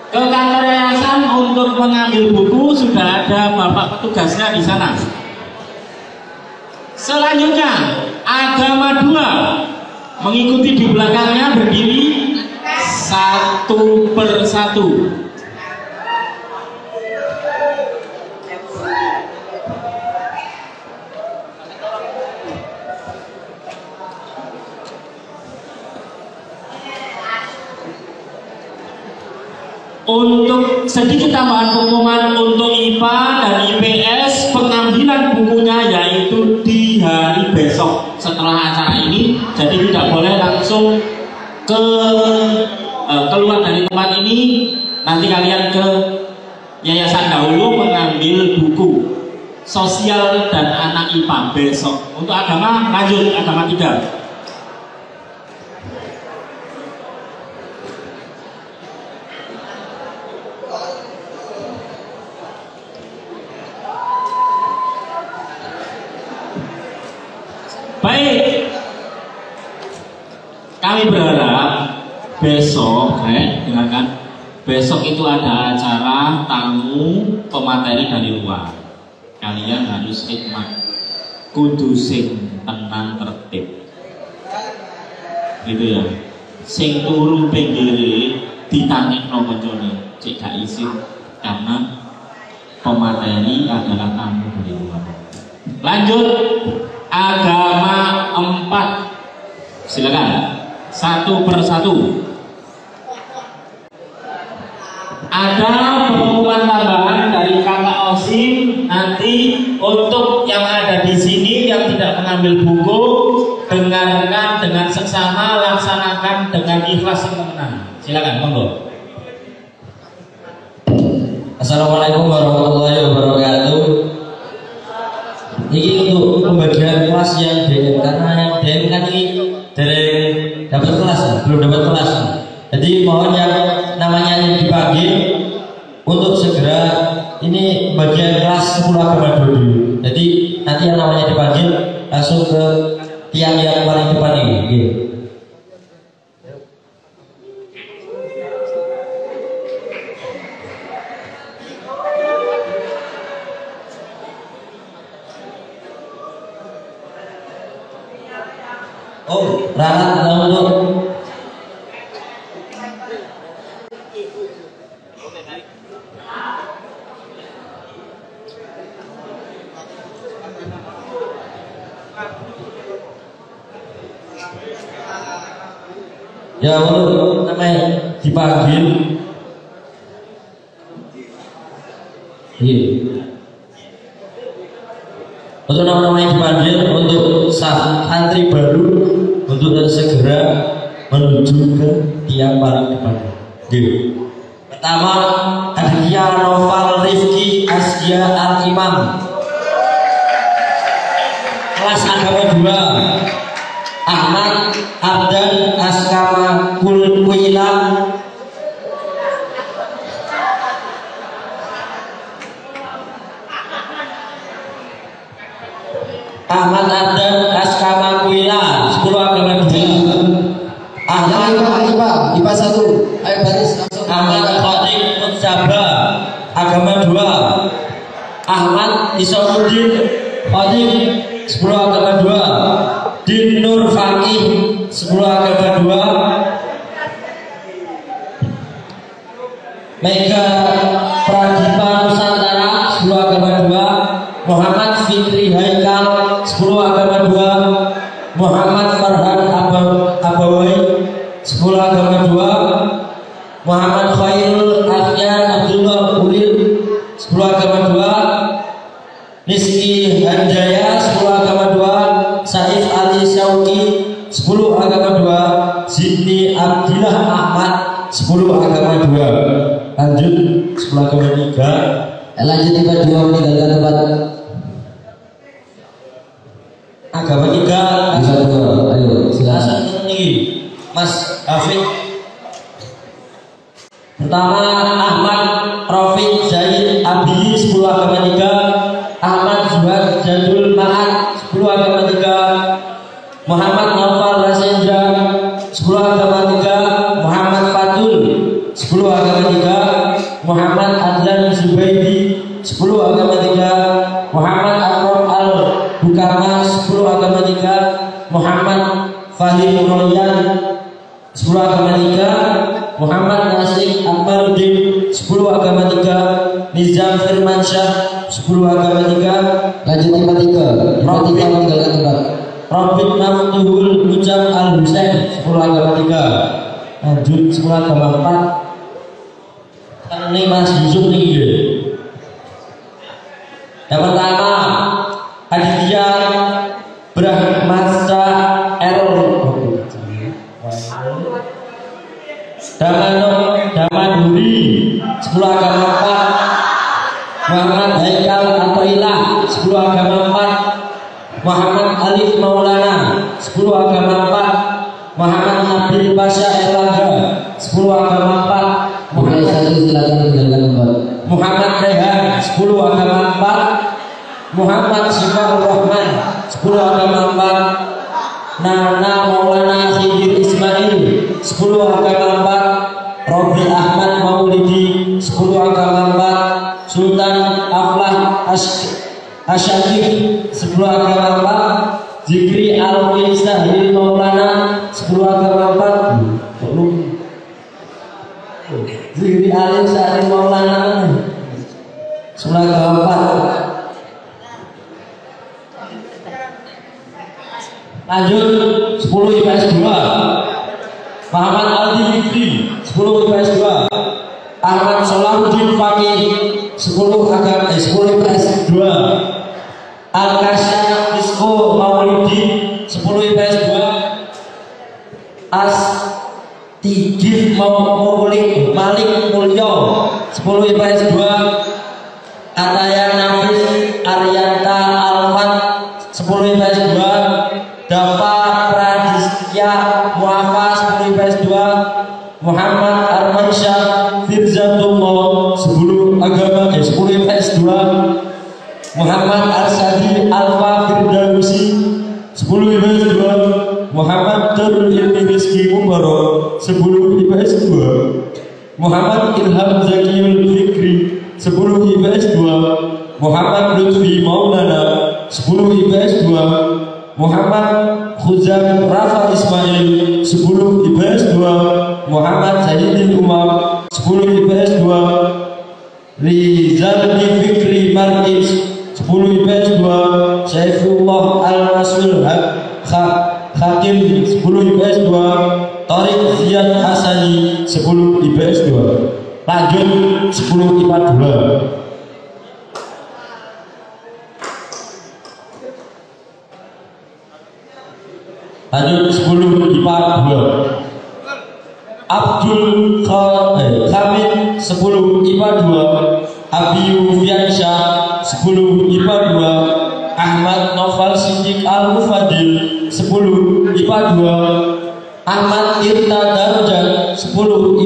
Ke kantor yayasan untuk mengambil buku sudah ada bapak petugasnya di sana. Selanjutnya agama 2 mengikuti di belakangnya berdiri 1 persatu. Untuk sedikit tambahan pengumuman untuk IPA dan IPS, pengambilan bukunya yaitu di hari besok setelah acara ini. Jadi tidak boleh langsung keluar dari tempat ini. Nanti kalian ke yayasan dahulu mengambil buku sosial dan anak IPA besok. Untuk agama lanjut agama 3. Baik, kami berharap besok, dengarkan, besok itu ada acara tamu pemateri dari luar. Kalian harus khidmat, kudu sing tenang tertib, gitu ya. Sing turu pinggire ditangekno koncone, cek gak izin karena pemateri adalah tamu dari luar. Lanjut, agama 4. Silakan satu persatu. Ada pengumuman tambahan dari Kakak Osim nanti untuk yang ada di sini yang tidak mengambil buku, dengarkan dengan seksama, laksanakan dengan ikhlas yang menang. Silakan, monggo. Assalamualaikum warahmatullahi wabarakatuh. Ini untuk pembagian kelas yang DM, karena yang DM kan ini dari dapat kelas, belum dapat kelas. Jadi mohon yang namanya yang dipanggil untuk segera ini bagian kelas 10 agama dulu. Jadi nanti yang namanya dipanggil langsung ke tiang yang paling depan ini. Oh, Rara dulu. Ya, untuk namanya dipanggil. Iya. Untuk nama-nama yang dipanggil untuk santri baru untuk segera menuju ke tiang paling depan. Jadi, pertama Aditya Noval Rifki Asya Al-Imam, kelas agama 2. Ahmad Ardan Askama Kulkuilam, Ahmad Ardan Askama Kuila 10 agama 2. Ahmad IPA 1. Ayo baris langsung. Ahmad Khatib Mutsaba agama 2. Ahmad Isamuddin Khatib 10 agama 2. Din Nur Fakih 10 agama 2. Mega Pradipa Nusantara 10 agama 2. Muhammad Fikri Haikal 10 agama 2. Muhammad Farhan Abawai 10 agama 2. Muhammad Khairul Afyan Abdullah Ulil 10 agama 2. Rizki Hanjaya 10 agama 2. Saif Ali Syauki 10 agama 2. Zidni Abdillah Ahmad 10 agama 2. Lanjut 10 agama 3. Lanjut IPA 2 meninggalkan tempat. Agama 3. IPA 2. Ayo silakan. Mas Hafid. Pertama Ahmad Rafiq Zaid Abi 10 agama 3. Ahmad Zuhad Jadul Ma'ad 10 agama 3. Muhammad Nawfal Rasendra 10 agama 3. Muhammad Fatul 10 agama 3. Muhammad Adlan Zubaidi 10 agama 3. Muhammad Akram Al Bukama 10 agama 3. Muhammad Fahim Royan 10 agama 3. Muhammad Nasik Akmaruddin 10 agama 3. Nizam Firmansyah 10 agama 3. Lanjut IPA 3. IPA 3 meninggalkan tempat. Robin Namtuhul Ucap Al Husain 10 agama 3. Lanjut 10 agama 4. Ini Mas Yusuf nih. Yang pertama Aditya Brahmasa R Damanuri 10 agama 4. Muhammad Haikal Atoilah 10 agama 4. Muhammad Alif Maulana 10 agama 4. Muhammad Nabil Pasha Erlangga 10 agama 4. Mulai 1 silakan meninggalkan tempat. Muhammad Rehan 10 agama 4. Muhammad Sifar Rahman 10 agama 4. Nana Maulana Khidir Ismail 10 agama 4, Robi Ahmad Maulidi 10 agama 4, Sultan Aflah Asyakif 10 agama 4, Zikri Alwi Sahil Maulana 10 agama 4, Zikri Alwi Sahil Maulana 10 agama 4. Lanjut 10 IPS 2, Muhammad Aldi Fikri 10 IPS 2, Ahmad Solahuddin Fakih 10 IPS 2, Al-Kasya Disko Maulidi 10 IPS 2, As Tigif Malik Mulyo 10 IPS 2, Ataya Nafis Aryanta Alfat 10 IPS 2, Dapa Pradisya Muhammad 10 IPS 2, Muhammad Armansyah Firzatullah 10 agama 10 IPS 2, Muhammad Arsadi Alfa Firdausi 10 IPS 2, Muhammad Darul Ilmi Rizki Mubarak 10 IPS 2, Muhammad Ilham Zakiyul Fikri 10 IPS 2, Muhammad Lutfi Maulana 10 IPS 2, Muhammad Khuzam Rafa Ismail 10 IPS 2, Muhammad Zaidin Umar 10 IPS 2, Rizal Fikri Markis 10 IPS 2, Saifullah Al-Masul Hakim 10 IPS 2, Tariq Ziyad Hasani 10 IPS 2. Lanjut 10 IPA 2. Lanjut 10 IPA 2, Abdul Khamid 10 IPA 2, Abiyu Fiansyah 10 IPA 2, Ahmad Noval Siddiq Al-Mufadil 10 IPA 2, Ahmad Irta Darajat 10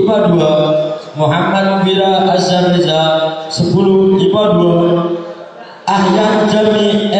IPA 2, Muhammad Wira Azhar Reza 10 IPA 2, Ahyan Jami